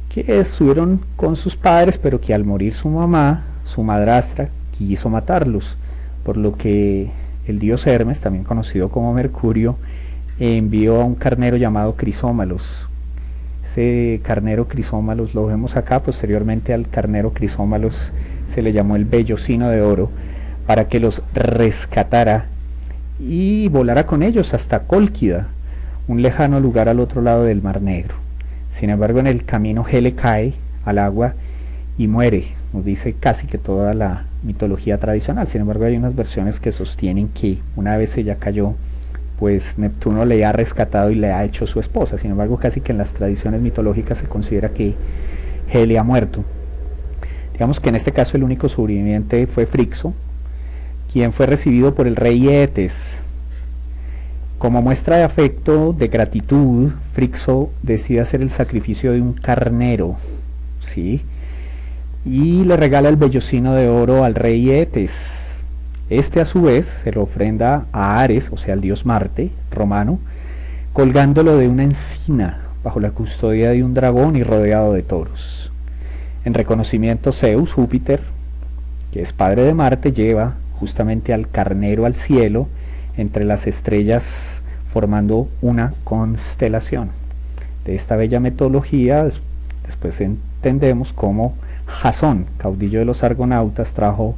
que estuvieron con sus padres, pero que al morir su mamá, su madrastra, quiso matarlos, por lo que el dios Hermes, también conocido como Mercurio, envió a un carnero llamado Crisómalos. Ese carnero Crisómalos lo vemos acá, posteriormente al carnero Crisómalos se le llamó el Bellocino de Oro, para que los rescatara y volara con ellos hasta Cólquida, un lejano lugar al otro lado del Mar Negro. Sin embargo, en el camino Hele cae al agua y muere, nos dice casi que toda la mitología tradicional. Sin embargo, hay unas versiones que sostienen que una vez ella cayó, pues Neptuno le ha rescatado y le ha hecho su esposa. Sin embargo, casi que en las tradiciones mitológicas se considera que Hele ha muerto. Digamos que en este caso el único sobreviviente fue Frixo, quien fue recibido por el rey Eetes Como muestra de afecto, de gratitud, Frixo decide hacer el sacrificio de un carnero, ¿sí? Y le regala el vellocino de oro al rey Eetes. Este a su vez se lo ofrenda a Ares, o sea, al dios Marte, romano, colgándolo de una encina, bajo la custodia de un dragón y rodeado de toros. En reconocimiento, Zeus, Júpiter, que es padre de Marte, lleva justamente al carnero al cielo, entre las estrellas, formando una constelación. De esta bella mitología después entendemos cómo Jasón, caudillo de los argonautas, trajo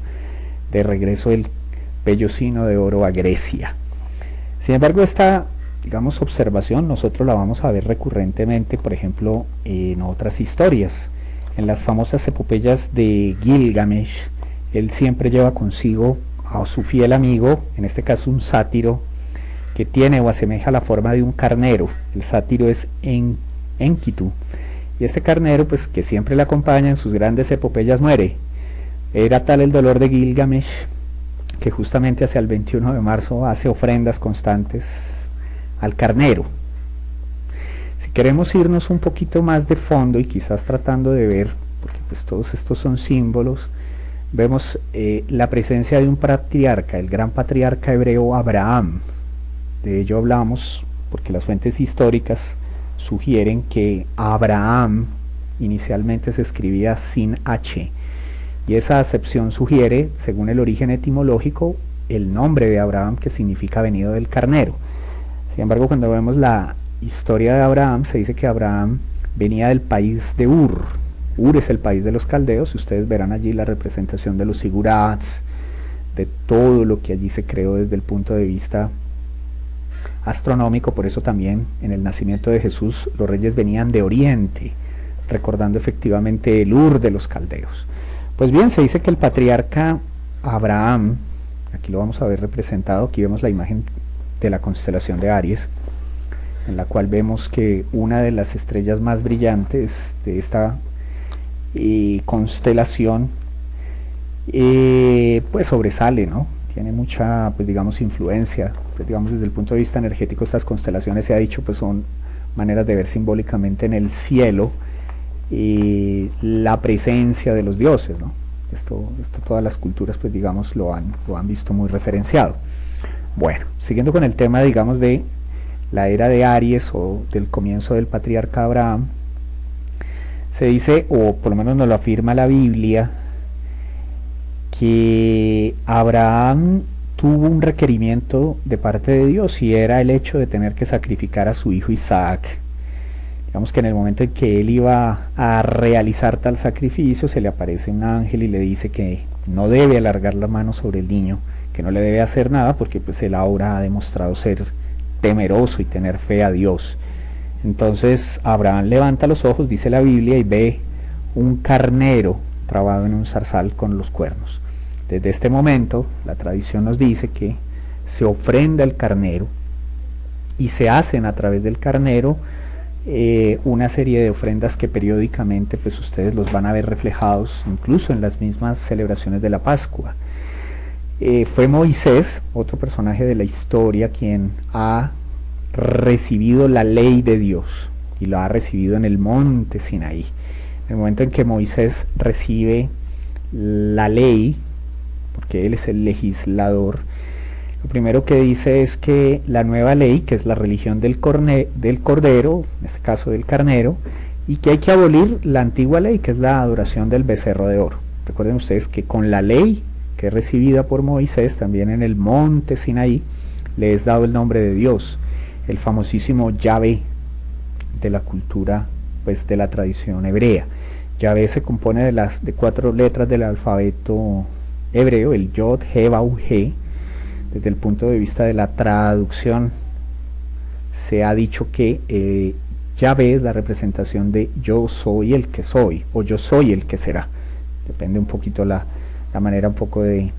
de regreso el vellocino de oro a Grecia. Sin embargo, esta, digamos, observación nosotros la vamos a ver recurrentemente, por ejemplo, en otras historias. En las famosas epopeyas de Gilgamesh, él siempre lleva consigo a su fiel amigo, en este caso un sátiro, que tiene o asemeja la forma de un carnero. El sátiro es Enkidu, y este carnero, pues, que siempre le acompaña en sus grandes epopeyas, muere. Era tal el dolor de Gilgamesh que justamente hacia el 21 de marzo hace ofrendas constantes al carnero. Si queremos irnos un poquito más de fondo y quizás tratando de ver, porque pues todos estos son símbolos, vemos la presencia de un patriarca, el gran patriarca hebreo Abraham. De ello hablamos porque las fuentes históricas sugieren que Abraham inicialmente se escribía sin H, y esa acepción sugiere, según el origen etimológico, el nombre de Abraham, que significa venido del carnero. Sin embargo, cuando vemos la historia de Abraham, se dice que Abraham venía del país de Ur. Ur es el país de los caldeos, y ustedes verán allí la representación de los sigurats, de todo lo que allí se creó desde el punto de vista astronómico. Por eso también en el nacimiento de Jesús los reyes venían de Oriente, recordando efectivamente el Ur de los caldeos. Pues bien, se dice que el patriarca Abraham, aquí lo vamos a ver representado, aquí vemos la imagen de la constelación de Aries, en la cual vemos que una de las estrellas más brillantes de esta constelación pues sobresale, ¿no? Tiene mucha, pues digamos, influencia, pues digamos, desde el punto de vista energético. Estas constelaciones, se ha dicho, pues son maneras de ver simbólicamente en el cielo la presencia de los dioses, ¿no? Esto todas las culturas, pues digamos, lo han visto muy referenciado. Bueno, siguiendo con el tema, digamos, de la era de Aries o del comienzo del patriarca Abraham, se dice, o por lo menos nos lo afirma la Biblia, que Abraham tuvo un requerimiento de parte de Dios, y era el hecho de tener que sacrificar a su hijo Isaac. Digamos que en el momento en que él iba a realizar tal sacrificio, se le aparece un ángel y le dice que no debe alargar la mano sobre el niño, que no le debe hacer nada, porque pues él ahora ha demostrado ser temeroso y tener fe a Dios. Entonces Abraham levanta los ojos, dice la Biblia, y ve un carnero trabado en un zarzal con los cuernos. Desde este momento, la tradición nos dice que se ofrenda el carnero, y se hacen a través del carnero una serie de ofrendas que periódicamente, pues ustedes los van a ver reflejados incluso en las mismas celebraciones de la Pascua. Fue Moisés, otro personaje de la historia, quien ha recibido la ley de Dios, y la ha recibido en el monte Sinaí. En el momento en que Moisés recibe la ley, porque él es el legislador, lo primero que dice es que la nueva ley, que es la religión del cordero, en este caso del carnero, y que hay que abolir la antigua ley, que es la adoración del becerro de oro. Recuerden ustedes que con la ley que es recibida por Moisés, también en el monte Sinaí, le es dado el nombre de Dios, el famosísimo Yahvé de la cultura, pues de la tradición hebrea. Yahvé se compone de 4 letras del alfabeto hebreo, el Yod, He, Bau, He. Desde el punto de vista de la traducción, se ha dicho que Yahvé es la representación de yo soy el que soy, o yo soy el que será. Depende un poquito la manera un poco de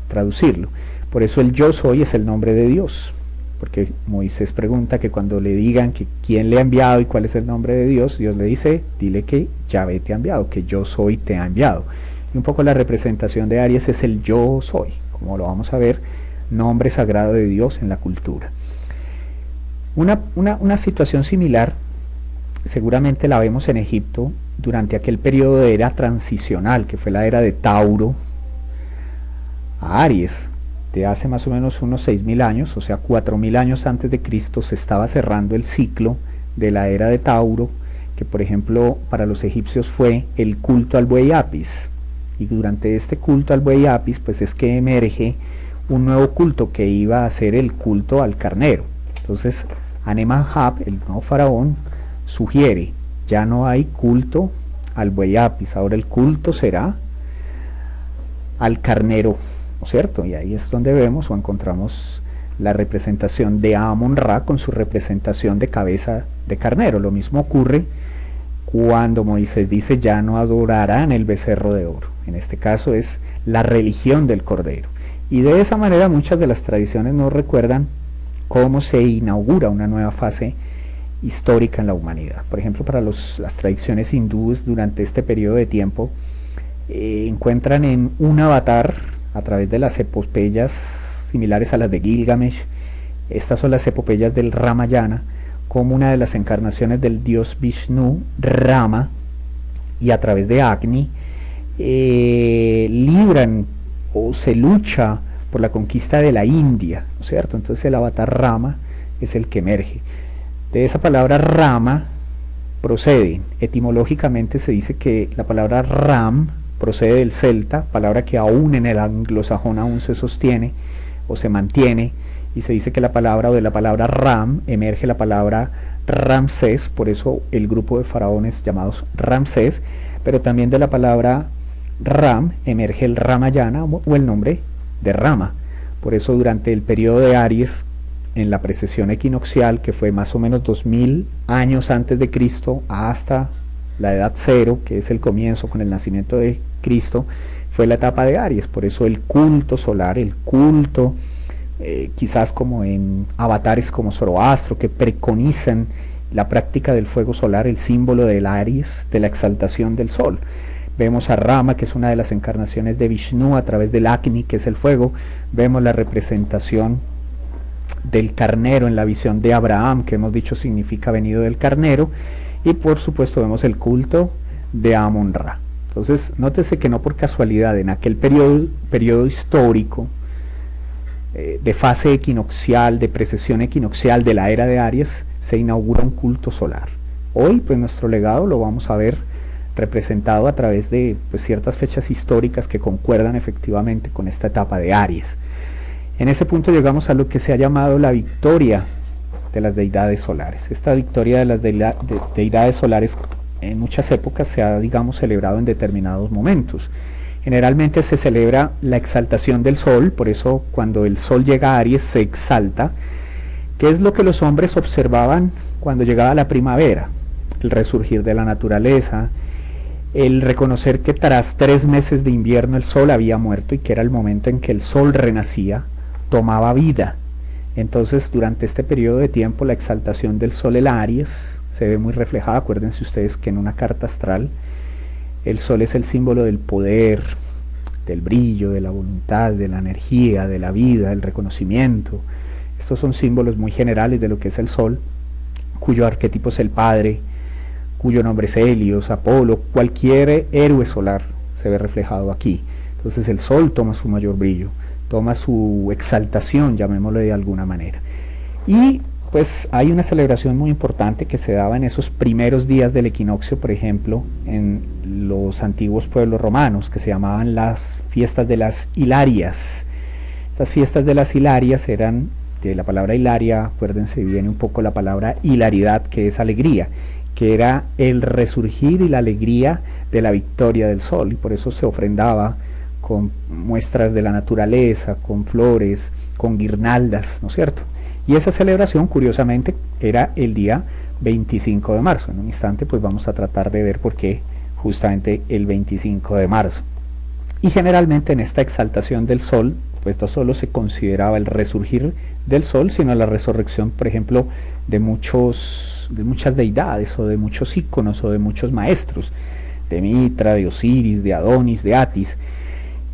traducirlo. Por eso el yo soy es el nombre de Dios, porque Moisés pregunta que cuando le digan que quién le ha enviado y cuál es el nombre de Dios, Dios le dice, dile que Yahvé te ha enviado, que yo soy te ha enviado. Y un poco la representación de Aries es el yo soy, como lo vamos a ver, nombre sagrado de Dios en la cultura. Una situación similar seguramente la vemos en Egipto durante aquel periodo de era transicional, que fue la era de Tauro a Aries, de hace más o menos unos 6.000 años, o sea, 4.000 años antes de Cristo, se estaba cerrando el ciclo de la era de Tauro, que por ejemplo para los egipcios fue el culto al buey Apis. Y durante este culto al buey Apis, pues es que emerge un nuevo culto que iba a ser el culto al carnero. Entonces, Amenhotep, el nuevo faraón, sugiere, ya no hay culto al buey Apis, ahora el culto será al carnero, ¿no es cierto? Y ahí es donde vemos o encontramos la representación de Amon-Ra con su representación de cabeza de carnero. Lo mismo ocurre cuando Moisés dice, ya no adorarán el becerro de oro. En este caso es la religión del cordero. Y de esa manera muchas de las tradiciones nos recuerdan cómo se inaugura una nueva fase histórica en la humanidad. Por ejemplo, para las tradiciones hindúes durante este periodo de tiempo, encuentran en un avatar, a través de las epopeyas similares a las de Gilgamesh, estas son las epopeyas del Ramayana, como una de las encarnaciones del dios Vishnu, Rama, y a través de Agni, libran o se lucha por la conquista de la India, ¿no es cierto? Entonces el avatar Rama es el que emerge. De esa palabra Rama procede, etimológicamente se dice que la palabra Ram procede del celta, palabra que aún en el anglosajón aún se sostiene o se mantiene, y se dice que la palabra o de la palabra Ram emerge la palabra Ramsés, por eso el grupo de faraones llamados Ramsés, pero también de la palabra Ram emerge el Ramayana o el nombre de Rama. Por eso durante el periodo de Aries, en la precesión equinoccial, que fue más o menos 2000 años antes de Cristo hasta la edad cero, que es el comienzo con el nacimiento de Cristo, fue la etapa de Aries. Por eso el culto solar, el culto quizás como en avatares como Zoroastro, que preconizan la práctica del fuego solar, el símbolo del Aries, de la exaltación del sol. Vemos a Rama, que es una de las encarnaciones de Vishnu a través del Agni, que es el fuego. Vemos la representación del carnero en la visión de Abraham, que hemos dicho significa venido del carnero, y por supuesto vemos el culto de Amon-Ra. Entonces, nótese que no por casualidad en aquel periodo histórico de fase equinoccial, de precesión equinoccial de la era de Aries, se inaugura un culto solar. Hoy, pues nuestro legado lo vamos a ver representado a través de ciertas fechas históricas que concuerdan efectivamente con esta etapa de Aries. En ese punto llegamos a lo que se ha llamado la victoria de las deidades solares. Esta victoria de las deidades solares en muchas épocas se ha, digamos, celebrado en determinados momentos. Generalmente se celebra la exaltación del sol, por eso cuando el sol llega a Aries se exalta, que es lo que los hombres observaban cuando llegaba la primavera, el resurgir de la naturaleza, el reconocer que tras 3 meses de invierno el sol había muerto y que era el momento en que el sol renacía, tomaba vida. Entonces durante este periodo de tiempo la exaltación del sol, el Aries, se ve muy reflejada. Acuérdense ustedes que en una carta astral el sol es el símbolo del poder, del brillo, de la voluntad, de la energía, de la vida, del reconocimiento. Estos son símbolos muy generales de lo que es el sol, cuyo arquetipo es el padre, cuyo nombre es Helios, Apolo, cualquier héroe solar se ve reflejado aquí. Entonces el sol toma su mayor brillo, toma su exaltación, llamémoslo de alguna manera. Y pues hay una celebración muy importante que se daba en esos primeros días del equinoccio, por ejemplo, en los antiguos pueblos romanos, que se llamaban las fiestas de las Hilarias. Estas fiestas de las Hilarias eran, de la palabra hilaria, acuérdense, viene un poco la palabra hilaridad, que es alegría, que era el resurgir y la alegría de la victoria del sol, y por eso se ofrendaba con muestras de la naturaleza, con flores, con guirnaldas, ¿no es cierto? Y esa celebración, curiosamente, era el día 25 de marzo. En un instante pues vamos a tratar de ver por qué justamente el 25 de marzo. Y generalmente en esta exaltación del sol, pues no solo se consideraba el resurgir del sol, sino la resurrección, por ejemplo, de muchas deidades, o de muchos íconos, o de muchos maestros, de Mitra, de Osiris, de Adonis, de Atis.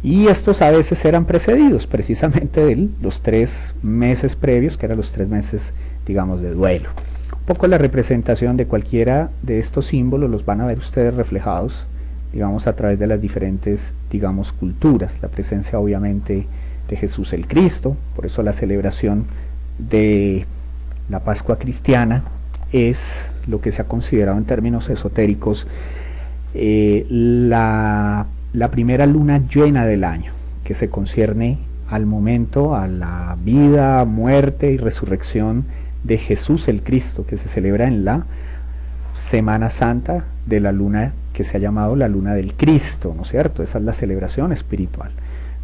Y estos a veces eran precedidos precisamente de los 3 meses previos, que eran los 3 meses, digamos, de duelo. Un poco la representación de cualquiera de estos símbolos los van a ver ustedes reflejados, digamos, a través de las diferentes, digamos, culturas. La presencia, obviamente, de Jesús el Cristo, por eso la celebración de la Pascua cristiana es lo que se ha considerado en términos esotéricos la primera luna llena del año, que se concierne al momento, a la vida, muerte y resurrección de Jesús el Cristo, que se celebra en la Semana Santa de la luna que se ha llamado la luna del Cristo, ¿no es cierto? Esa es la celebración espiritual.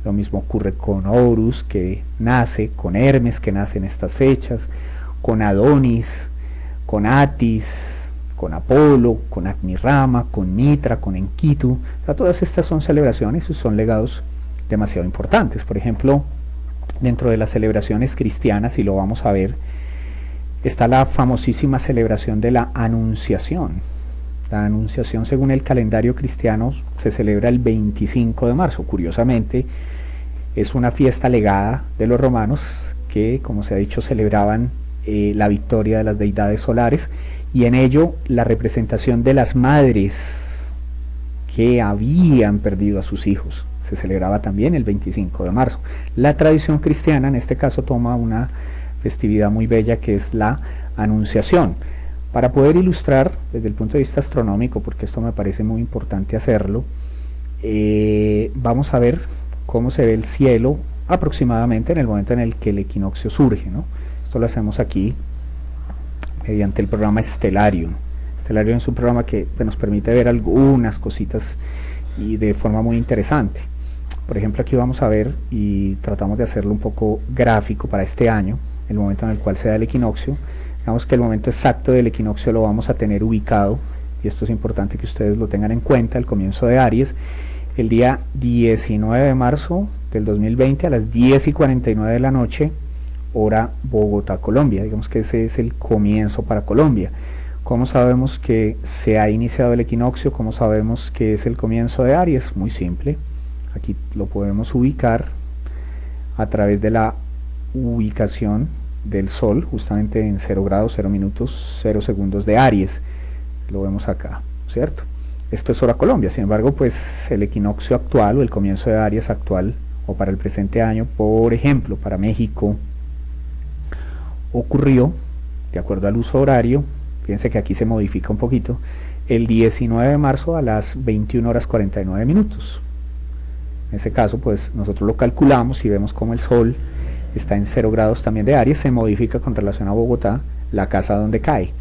Lo mismo ocurre con Horus, que nace, con Hermes, que nace en estas fechas, con Adonis, con Atis, con Apolo, con Agni-Rama, con Mitra, con Enkidu. O sea, todas estas son celebraciones y son legados demasiado importantes. Por ejemplo, dentro de las celebraciones cristianas, y lo vamos a ver, está la famosísima celebración de la Anunciación. La Anunciación, según el calendario cristiano, se celebra el 25 de marzo. Curiosamente, es una fiesta legada de los romanos que, como se ha dicho, celebraban la victoria de las deidades solares, y en ello la representación de las madres que habían perdido a sus hijos. Se celebraba también el 25 de marzo. La tradición cristiana en este caso toma una festividad muy bella que es la Anunciación. Para poder ilustrar desde el punto de vista astronómico, porque esto me parece muy importante hacerlo, vamos a ver cómo se ve el cielo aproximadamente en el momento en el que el equinoccio surge, ¿no? Esto lo hacemos aquí mediante el programa Stellarium. Stellarium es un programa que nos permite ver algunas cositas y de forma muy interesante. Por ejemplo, aquí vamos a ver, y tratamos de hacerlo un poco gráfico para este año, el momento en el cual se da el equinoccio. Digamos que el momento exacto del equinoccio lo vamos a tener ubicado, y esto es importante que ustedes lo tengan en cuenta, el comienzo de Aries, el día 19 de marzo del 2020 a las 10:49 de la noche, hora Bogotá, Colombia. Digamos que ese es el comienzo para Colombia. ¿Cómo sabemos que se ha iniciado el equinoccio? ¿Cómo sabemos que es el comienzo de Aries? Muy simple. Aquí lo podemos ubicar a través de la ubicación del Sol, justamente en 0 grados, 0 minutos, 0 segundos de Aries. Lo vemos acá, ¿cierto? Esto es hora Colombia. Sin embargo, pues el equinoccio actual o el comienzo de Aries actual, o para el presente año, por ejemplo, para México, ocurrió, de acuerdo al uso horario, fíjense que aquí se modifica un poquito, el 19 de marzo a las 21:49. En ese caso, pues nosotros lo calculamos y vemos como el Sol está en 0 grados también de Aries, se modifica con relación a Bogotá, la casa donde cae.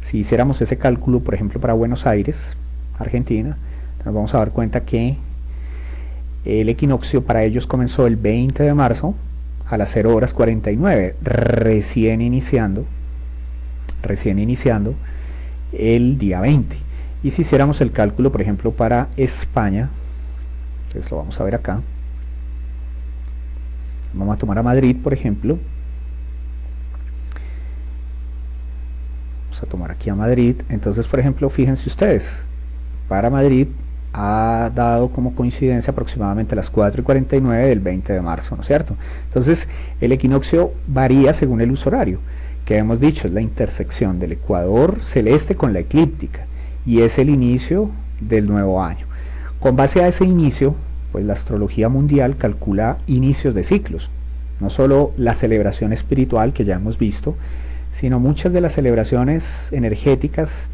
Si hiciéramos ese cálculo, por ejemplo, para Buenos Aires, Argentina, nos vamos a dar cuenta que el equinoccio para ellos comenzó el 20 de marzo a las 0:49, recién iniciando el día 20. Y si hiciéramos el cálculo, por ejemplo, para España, entonces lo vamos a ver acá, vamos a tomar a Madrid, por ejemplo, vamos a tomar aquí a Madrid. Entonces, por ejemplo, fíjense ustedes, para Madrid ha dado como coincidencia aproximadamente a las 4:49 del 20 de marzo, ¿no es cierto? Entonces, el equinoccio varía según el uso horario, que hemos dicho es la intersección del ecuador celeste con la eclíptica, y es el inicio del nuevo año. Con base a ese inicio, pues la astrología mundial calcula inicios de ciclos, no solo la celebración espiritual que ya hemos visto, sino muchas de las celebraciones energéticas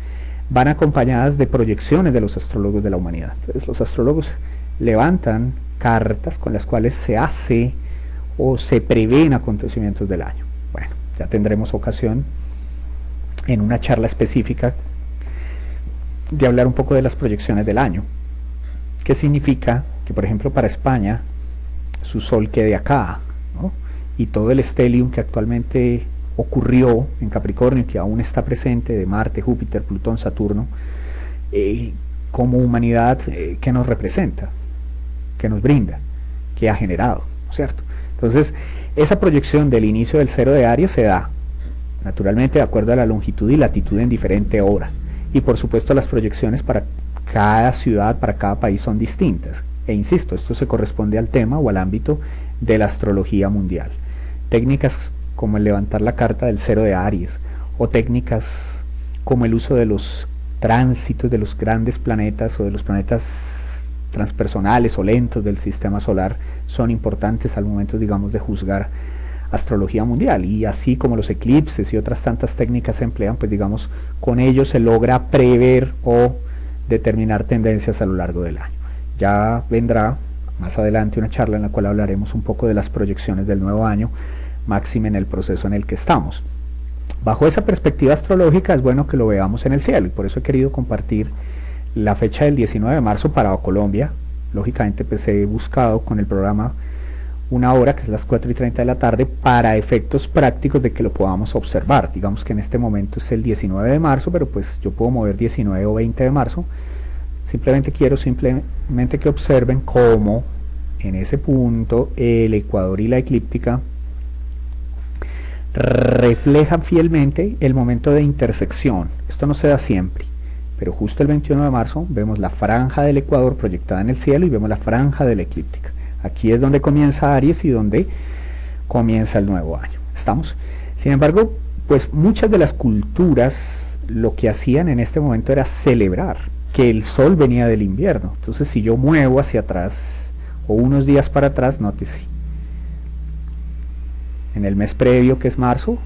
van acompañadas de proyecciones de los astrólogos de la humanidad. Entonces los astrólogos levantan cartas con las cuales se hace o se prevén acontecimientos del año. Bueno, ya tendremos ocasión en una charla específica de hablar un poco de las proyecciones del año. ¿Qué significa? Que por ejemplo para España su Sol quede acá, ¿no? Y todo el estelium que actualmente ocurrió en Capricornio, que aún está presente, de Marte, Júpiter, Plutón, Saturno, como humanidad, que nos representa, que nos brinda, que ha generado, ¿cierto? Entonces, esa proyección del inicio del 0 de Aries se da, naturalmente, de acuerdo a la longitud y latitud en diferente hora. Y por supuesto las proyecciones para cada ciudad, para cada país son distintas. E insisto, esto se corresponde al tema o al ámbito de la astrología mundial. Técnicas como el levantar la carta del cero de Aries, o técnicas como el uso de los tránsitos de los grandes planetas o de los planetas transpersonales o lentos del sistema solar, son importantes al momento, digamos, de juzgar astrología mundial. Y así como los eclipses y otras tantas técnicas se emplean, pues digamos, con ello se logra prever o determinar tendencias a lo largo del año. Ya vendrá más adelante una charla en la cual hablaremos un poco de las proyecciones del nuevo año, máxime en el proceso en el que estamos. Bajo esa perspectiva astrológica es bueno que lo veamos en el cielo, y por eso he querido compartir la fecha del 19 de marzo para Colombia. Lógicamente pues he buscado con el programa una hora, que es las 4:30 de la tarde, para efectos prácticos de que lo podamos observar. Digamos que en este momento es el 19 de marzo, pero pues yo puedo mover 19 o 20 de marzo. Quiero que observen cómo en ese punto el ecuador y la eclíptica reflejan fielmente el momento de intersección. Esto no se da siempre, pero justo el 21 de marzo vemos la franja del ecuador proyectada en el cielo y vemos la franja de la eclíptica. Aquí es donde comienza Aries y donde comienza el nuevo año. ¿Estamos? Sin embargo, pues muchas de las culturas lo que hacían en este momento era celebrar que el sol venía del invierno. Entonces, si yo muevo hacia atrás o unos días para atrás, nótese, en el mes previo, que es marzo,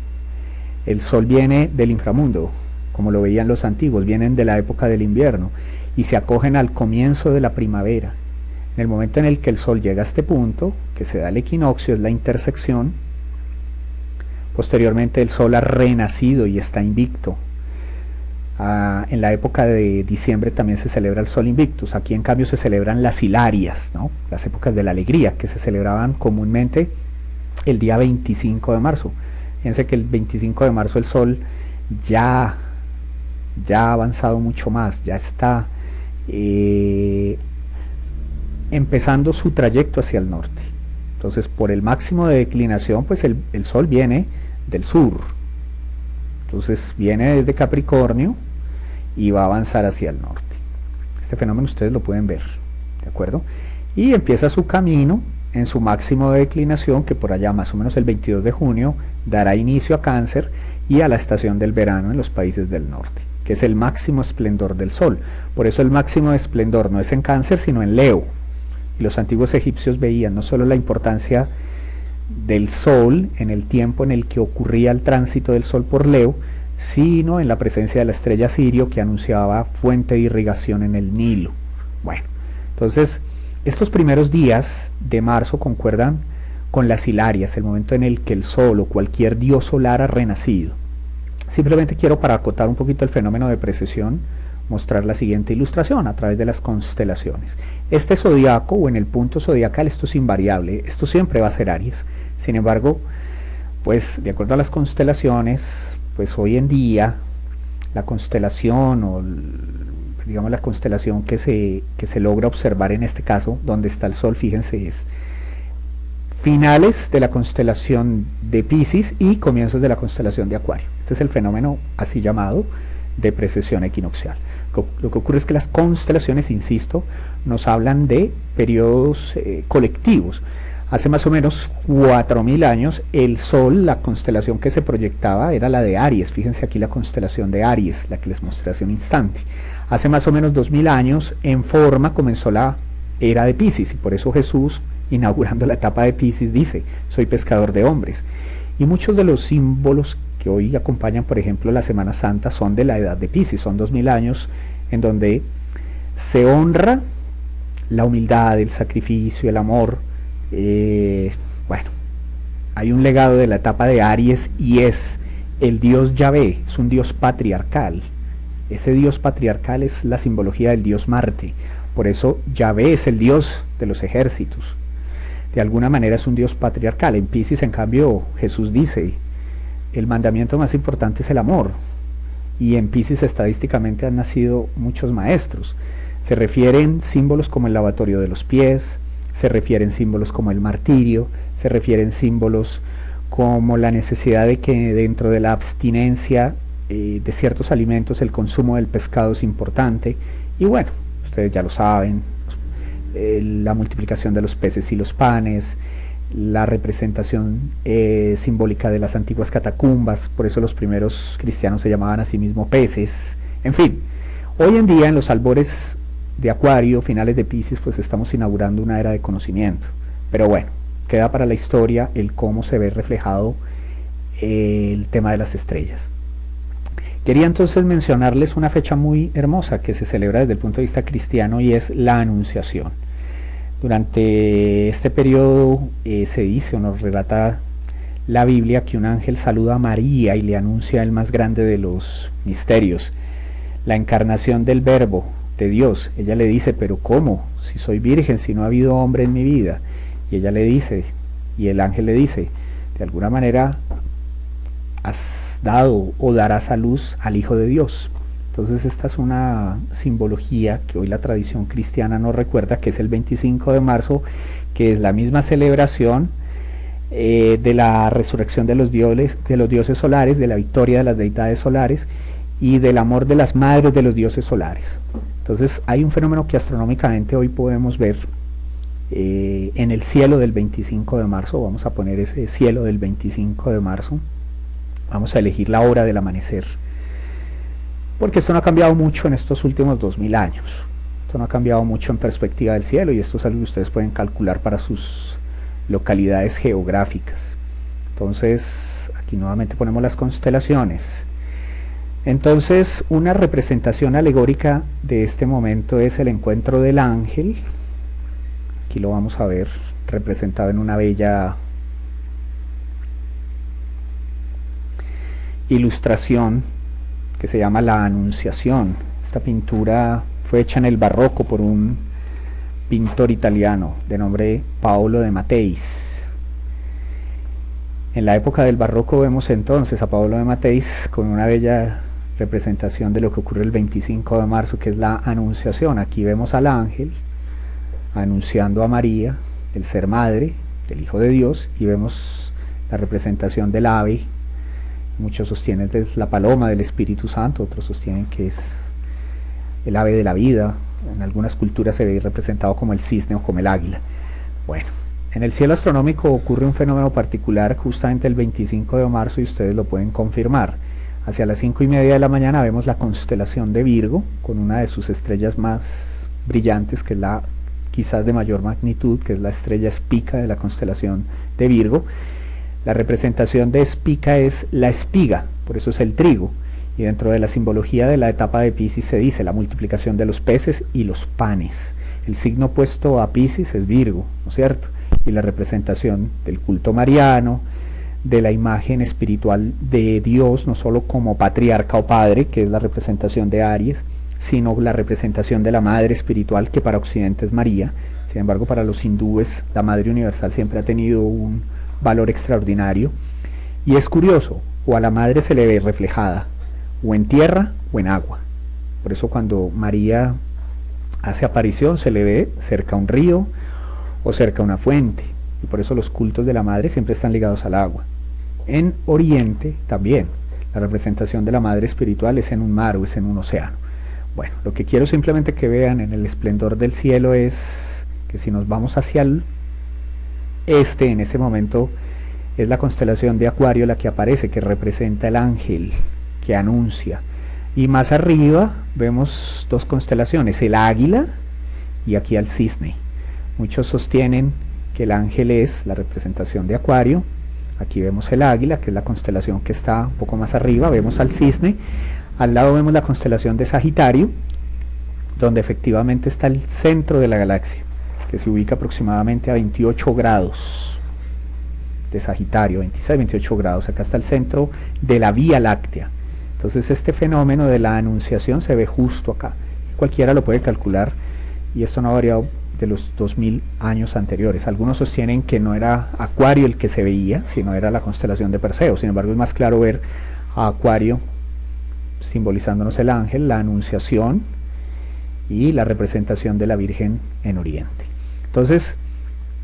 el sol viene del inframundo, como lo veían los antiguos, vienen de la época del invierno y se acogen al comienzo de la primavera. En el momento en el que el sol llega a este punto, que se da el equinoccio, es la intersección. Posteriormente el sol ha renacido y está invicto. En la época de diciembre también se celebra el sol invictus. Aquí en cambio se celebran las hilarias, ¿no? Las épocas de la alegría, que se celebraban comúnmente el día 25 de marzo. Fíjense que el 25 de marzo el sol ya ha avanzado mucho más, ya está empezando su trayecto hacia el norte. Entonces, por el máximo de declinación, pues el sol viene del sur. Entonces viene desde Capricornio y va a avanzar hacia el norte. Este fenómeno ustedes lo pueden ver, ¿de acuerdo? Y empieza su camino en su máximo de declinación, que por allá más o menos el 22 de junio dará inicio a Cáncer y a la estación del verano en los países del norte, que es el máximo esplendor del sol. Por eso el máximo de esplendor no es en Cáncer, sino en Leo. Y los antiguos egipcios veían no solo la importancia del sol en el tiempo en el que ocurría el tránsito del sol por Leo, sino en la presencia de la estrella Sirio, que anunciaba fuente de irrigación en el Nilo. Bueno, entonces estos primeros días de marzo concuerdan con las hilarias, el momento en el que el sol o cualquier dios solar ha renacido. Simplemente quiero, para acotar un poquito el fenómeno de precesión, mostrar la siguiente ilustración a través de las constelaciones. Este zodiaco, o en el punto zodiacal, esto es invariable, esto siempre va a ser Aries. Sin embargo, pues de acuerdo a las constelaciones, pues hoy en día la constelación, o digamos la constelación que se logra observar en este caso, donde está el sol, fíjense, es finales de la constelación de Piscis y comienzos de la constelación de Acuario. Este es el fenómeno así llamado de precesión equinoccial. Lo que ocurre es que las constelaciones, insisto, nos hablan de periodos colectivos. Hace más o menos 4000 años el Sol, la constelación que se proyectaba era la de Aries. Fíjense aquí la constelación de Aries, la que les mostré hace un instante. Hace más o menos 2000 años en forma comenzó la era de Piscis, y por eso Jesús, inaugurando la etapa de Piscis, dice: soy pescador de hombres. Y muchos de los símbolos que hoy acompañan, por ejemplo, la Semana Santa, son de la edad de Piscis. Son 2000 años en donde se honra la humildad, el sacrificio, el amor. Bueno, hay un legado de la etapa de Aries, y es el dios Yahvé, es un dios patriarcal. Ese dios patriarcal es la simbología del dios Marte. Por eso Yahvé es el dios de los ejércitos. De alguna manera es un dios patriarcal. En Piscis, en cambio, Jesús dice: el mandamiento más importante es el amor. Y en Piscis estadísticamente han nacido muchos maestros. Se refieren símbolos como el lavatorio de los pies, se refieren símbolos como el martirio, se refieren símbolos como la necesidad de que dentro de la abstinencia de ciertos alimentos el consumo del pescado es importante. Y bueno, ustedes ya lo saben, la multiplicación de los peces y los panes, la representación simbólica de las antiguas catacumbas, por eso los primeros cristianos se llamaban a sí mismos peces, en fin. Hoy en día, en los albores de Acuario, finales de Piscis, pues estamos inaugurando una era de conocimiento, pero bueno, queda para la historia el cómo se ve reflejado el tema de las estrellas. Quería entonces mencionarles una fecha muy hermosa que se celebra desde el punto de vista cristiano, y es la Anunciación. Durante este periodo se dice o nos relata la Biblia que un ángel saluda a María y le anuncia el más grande de los misterios, la encarnación del Verbo de Dios. Ella le dice, pero ¿cómo? Si soy virgen, si no ha habido hombre en mi vida. Y ella le dice, y el ángel le dice, de alguna manera has dado o darás a luz al Hijo de Dios. Entonces esta es una simbología que hoy la tradición cristiana nos recuerda, que es el 25 de marzo, que es la misma celebración de la resurrección de los dioses solares, de la victoria de las deidades solares y del amor de las madres de los dioses solares. Entonces hay un fenómeno que astronómicamente hoy podemos ver en el cielo del 25 de marzo. Vamos a poner ese cielo del 25 de marzo. Vamos a elegir la hora del amanecer, porque esto no ha cambiado mucho en estos últimos 2000 años. Esto no ha cambiado mucho en perspectiva del cielo, y esto es algo que ustedes pueden calcular para sus localidades geográficas. Entonces aquí nuevamente ponemos las constelaciones. Entonces una representación alegórica de este momento es el encuentro del ángel. Aquí lo vamos a ver representado en una bella ilustración que se llama La Anunciación. Esta pintura fue hecha en el barroco por un pintor italiano de nombre Paolo de Matteis. En la época del barroco vemos entonces a Paolo de Matteis con una bella representación de lo que ocurre el 25 de marzo, que es la Anunciación. Aquí vemos al ángel anunciando a María, el ser madre del Hijo de Dios, y vemos la representación del ave. Muchos sostienen que es la paloma del Espíritu Santo, otros sostienen que es el ave de la vida. En algunas culturas se ve representado como el cisne o como el águila. Bueno, en el cielo astronómico ocurre un fenómeno particular justamente el 25 de marzo, y ustedes lo pueden confirmar. Hacia las 5:30 de la mañana vemos la constelación de Virgo, con una de sus estrellas más brillantes, que es la quizás de mayor magnitud, que es la estrella Spica de la constelación de Virgo. La representación de Spica es la espiga, por eso es el trigo, y dentro de la simbología de la etapa de Piscis se dice la multiplicación de los peces y los panes. El signo opuesto a Piscis es Virgo, ¿no es cierto? Y la representación del culto mariano, de la imagen espiritual de Dios, no solo como patriarca o padre, que es la representación de Aries, sino la representación de la madre espiritual, que para Occidente es María. Sin embargo, para los hindúes la madre universal siempre ha tenido un valor extraordinario, y es curioso, o a la madre se le ve reflejada o en tierra o en agua. Por eso cuando María hace aparición se le ve cerca a un río o cerca a una fuente, y por eso los cultos de la madre siempre están ligados al agua. En Oriente también la representación de la madre espiritual es en un mar o es en un océano. Bueno, lo que quiero simplemente que vean en el esplendor del cielo es que si nos vamos hacia el este, en ese momento es la constelación de Acuario la que aparece, que representa el ángel que anuncia, y más arriba vemos dos constelaciones, el águila y aquí al cisne. Muchos sostienen que el ángel es la representación de Acuario. Aquí vemos el águila, que es la constelación que está un poco más arriba, vemos al cisne, al lado vemos la constelación de Sagitario, donde efectivamente está el centro de la galaxia, que se ubica aproximadamente a 28 grados de Sagitario, 26, 28 grados, acá está el centro de la Vía Láctea. Entonces este fenómeno de la anunciación se ve justo acá, cualquiera lo puede calcular, y esto no ha variado de los 2000 años anteriores. Algunos sostienen que no era Acuario el que se veía, sino era la constelación de Perseo. Sin embargo, es más claro ver a Acuario simbolizándonos el ángel, la anunciación y la representación de la Virgen en Oriente. Entonces,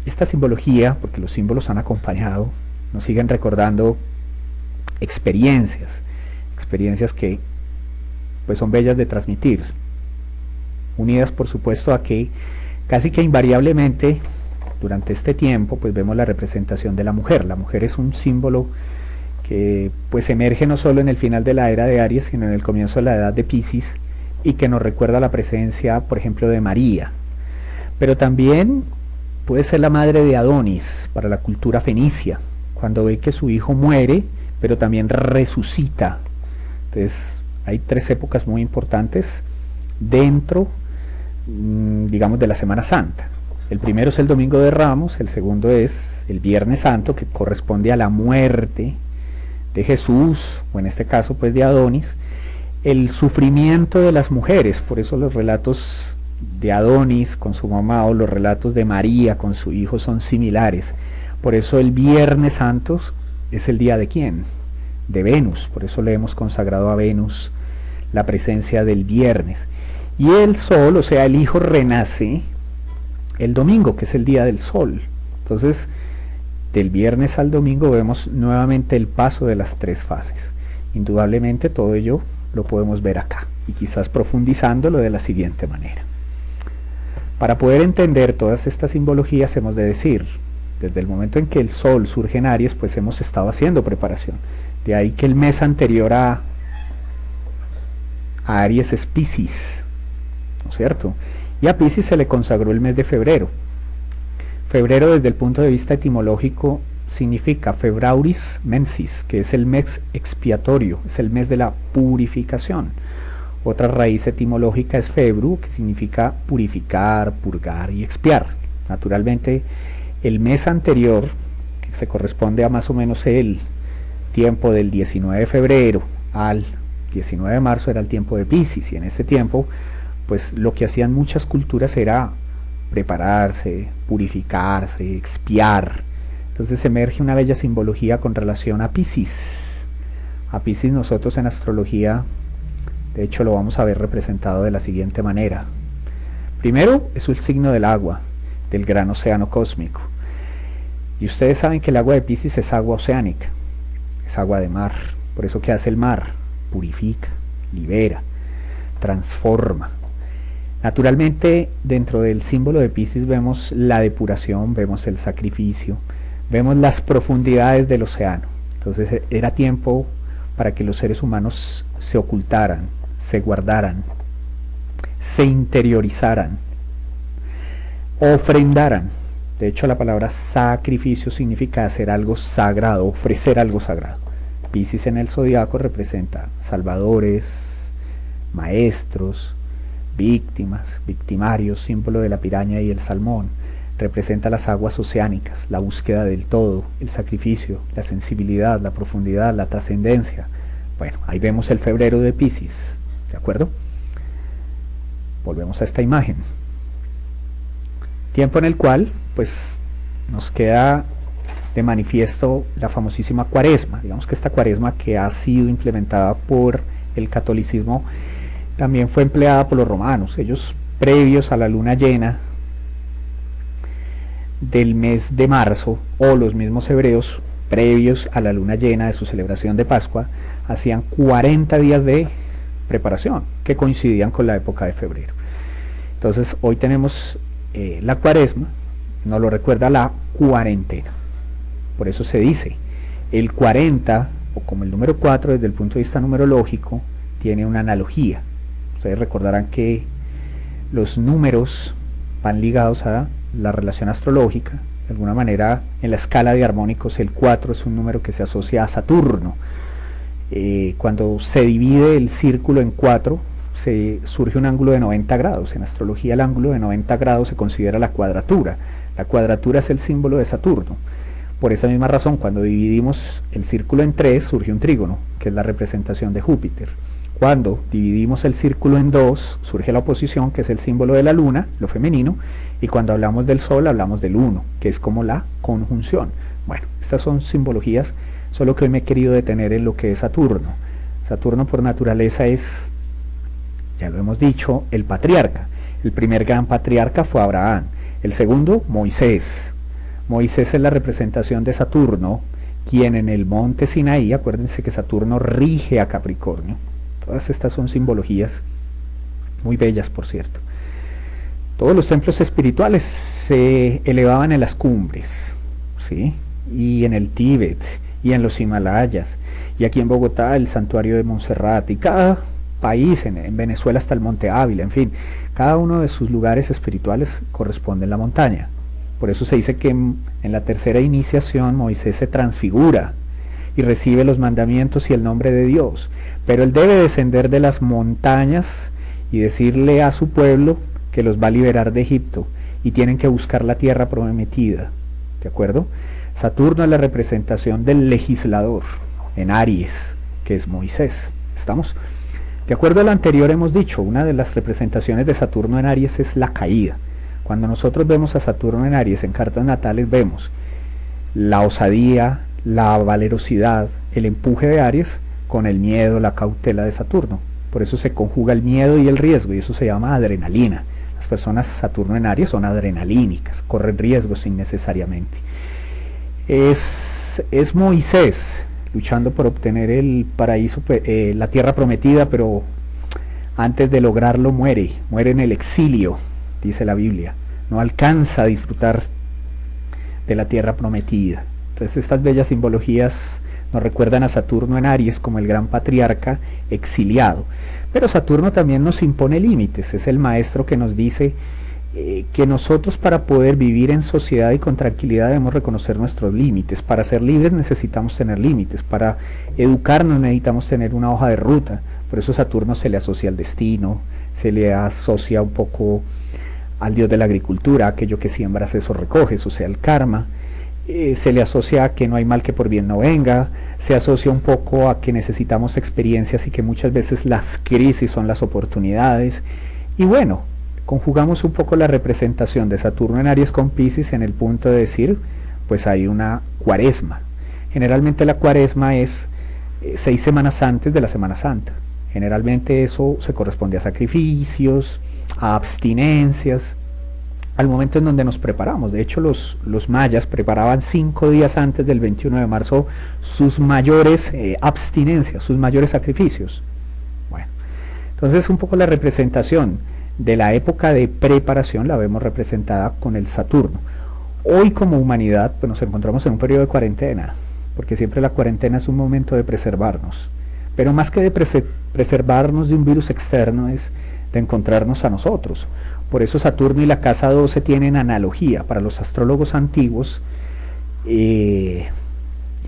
esta simbología, porque los símbolos han acompañado, nos siguen recordando experiencias que pues son bellas de transmitir, unidas por supuesto a que Casi que invariablemente durante este tiempo pues vemos la representación de la mujer. La mujer es un símbolo que pues emerge no solo en el final de la era de Aries, sino en el comienzo de la edad de Piscis, y que nos recuerda la presencia, por ejemplo, de María. Pero también puede ser la madre de Adonis para la cultura fenicia, cuando ve que su hijo muere, pero también resucita. Entonces hay tres épocas muy importantes dentro, digamos, de la Semana Santa. El primero es el Domingo de Ramos, el segundo es el Viernes Santo, que corresponde a la muerte de Jesús, o en este caso pues de Adonis, el sufrimiento de las mujeres, por eso los relatos de Adonis con su mamá o los relatos de María con su hijo son similares. Por eso el Viernes Santo es el día de ¿quién? De Venus, por eso le hemos consagrado a Venus la presencia del viernes. Y el sol, o sea, el hijo renace el domingo, que es el día del sol. Entonces, del viernes al domingo vemos nuevamente el paso de las tres fases. Indudablemente todo ello lo podemos ver acá, y quizás profundizándolo de la siguiente manera. Para poder entender todas estas simbologías hemos de decir, desde el momento en que el sol surge en Aries, pues hemos estado haciendo preparación. De ahí que el mes anterior a Aries es Piscis, ¿no es cierto? Y a Piscis se le consagró el mes de febrero. Febrero, desde el punto de vista etimológico, significa Febrauris mensis, que es el mes expiatorio, es el mes de la purificación. Otra raíz etimológica es febru, que significa purificar, purgar y expiar. Naturalmente, el mes anterior, que se corresponde a más o menos el tiempo del 19 de febrero al 19 de marzo, era el tiempo de Piscis, y en este tiempo, pues lo que hacían muchas culturas era prepararse, purificarse, expiar. Entonces emerge una bella simbología con relación a Piscis. A Piscis nosotros en astrología, de hecho lo vamos a ver representado de la siguiente manera. Primero es el signo del agua, del gran océano cósmico. Y ustedes saben que el agua de Piscis es agua oceánica, es agua de mar. Por eso, ¿qué hace el mar? Purifica, libera, transforma. Naturalmente, dentro del símbolo de Piscis vemos la depuración, vemos el sacrificio, vemos las profundidades del océano. Entonces era tiempo para que los seres humanos se ocultaran, se guardaran, se interiorizaran, ofrendaran. De hecho, la palabra sacrificio significa hacer algo sagrado, ofrecer algo sagrado. Piscis en el zodiaco representa salvadores, maestros, víctimas, victimarios, símbolo de la piraña y el salmón. Representa las aguas oceánicas, la búsqueda del todo, el sacrificio, la sensibilidad, la profundidad, la trascendencia. Bueno, ahí vemos el febrero de Piscis, ¿de acuerdo? Volvemos a esta imagen. Tiempo en el cual, pues, nos queda de manifiesto la famosísima cuaresma. Digamos que esta cuaresma, que ha sido implementada por el catolicismo, también fue empleada por los romanos. Ellos, previos a la luna llena del mes de marzo, o los mismos hebreos, previos a la luna llena de su celebración de Pascua, hacían 40 días de preparación, que coincidían con la época de febrero. Entonces, hoy tenemos la cuaresma, nos lo recuerda la cuarentena. Por eso se dice, el 40, o como el número 4, desde el punto de vista numerológico, tiene una analogía. Ustedes recordarán que los números van ligados a la relación astrológica. De alguna manera, en la escala de armónicos, el 4 es un número que se asocia a Saturno. Cuando se divide el círculo en 4, surge un ángulo de 90 grados. En astrología, el ángulo de 90 grados se considera la cuadratura. La cuadratura es el símbolo de Saturno. Por esa misma razón, cuando dividimos el círculo en 3, surge un trígono, que es la representación de Júpiter. Cuando dividimos el círculo en 2, surge la oposición, que es el símbolo de la luna, lo femenino, y cuando hablamos del sol, hablamos del 1, que es como la conjunción. Bueno, estas son simbologías, solo que hoy me he querido detener en lo que es Saturno. Saturno por naturaleza es, ya lo hemos dicho, el patriarca. El primer gran patriarca fue Abraham, el segundo, Moisés. Moisés es la representación de Saturno, quien en el monte Sinaí, acuérdense que Saturno rige a Capricornio. Todas estas son simbologías muy bellas, por cierto. Todos los templos espirituales se elevaban en las cumbres, ¿sí? Y en el Tíbet, y en los Himalayas, y aquí en Bogotá el santuario de Montserrat, y cada país, en Venezuela hasta el Monte Ávila, en fin, cada uno de sus lugares espirituales corresponde a la montaña. Por eso se dice que en la tercera iniciación Moisés se transfigura y recibe los mandamientos y el nombre de Dios, pero él debe descender de las montañas y decirle a su pueblo que los va a liberar de Egipto y tienen que buscar la tierra prometida, ¿de acuerdo? Saturno es la representación del legislador en Aries, que es Moisés. ¿Estamos? De acuerdo a lo anterior hemos dicho, una de las representaciones de Saturno en Aries es la caída. Cuando nosotros vemos a Saturno en Aries en cartas natales vemos la osadía, la valerosidad, el empuje de Aries con el miedo, la cautela de Saturno. Por eso se conjuga el miedo y el riesgo y eso se llama adrenalina. Las personas Saturno en Aries son adrenalínicas, corren riesgos innecesariamente. Es Moisés luchando por obtener el paraíso, la tierra prometida, pero antes de lograrlo muere en el exilio, dice la Biblia, no alcanza a disfrutar de la tierra prometida. Entonces estas bellas simbologías nos recuerdan a Saturno en Aries como el gran patriarca exiliado, pero Saturno también nos impone límites, es el maestro que nos dice que nosotros para poder vivir en sociedad y con tranquilidad debemos reconocer nuestros límites. Para ser libres necesitamos tener límites, para educarnos necesitamos tener una hoja de ruta. Por eso Saturno se le asocia al destino, se le asocia un poco al dios de la agricultura, aquello que siembras eso recoges, o sea, el karma. Se le asocia a que no hay mal que por bien no venga, se asocia un poco a que necesitamos experiencias y que muchas veces las crisis son las oportunidades. Y bueno, conjugamos un poco la representación de Saturno en Aries con Piscis en el punto de decir, pues hay una cuaresma. Generalmente la cuaresma es 6 semanas antes de la Semana Santa. Generalmente eso se corresponde a sacrificios, a abstinencias, al momento en donde nos preparamos. De hecho, los mayas preparaban 5 días antes del 21 de marzo sus mayores abstinencias, sus mayores sacrificios. Bueno, entonces un poco la representación de la época de preparación la vemos representada con el Saturno. Hoy como humanidad pues nos encontramos en un periodo de cuarentena, porque siempre la cuarentena es un momento de preservarnos, pero más que de preservarnos de un virus externo es de encontrarnos a nosotros. Por eso Saturno y la casa 12 tienen analogía para los astrólogos antiguos, y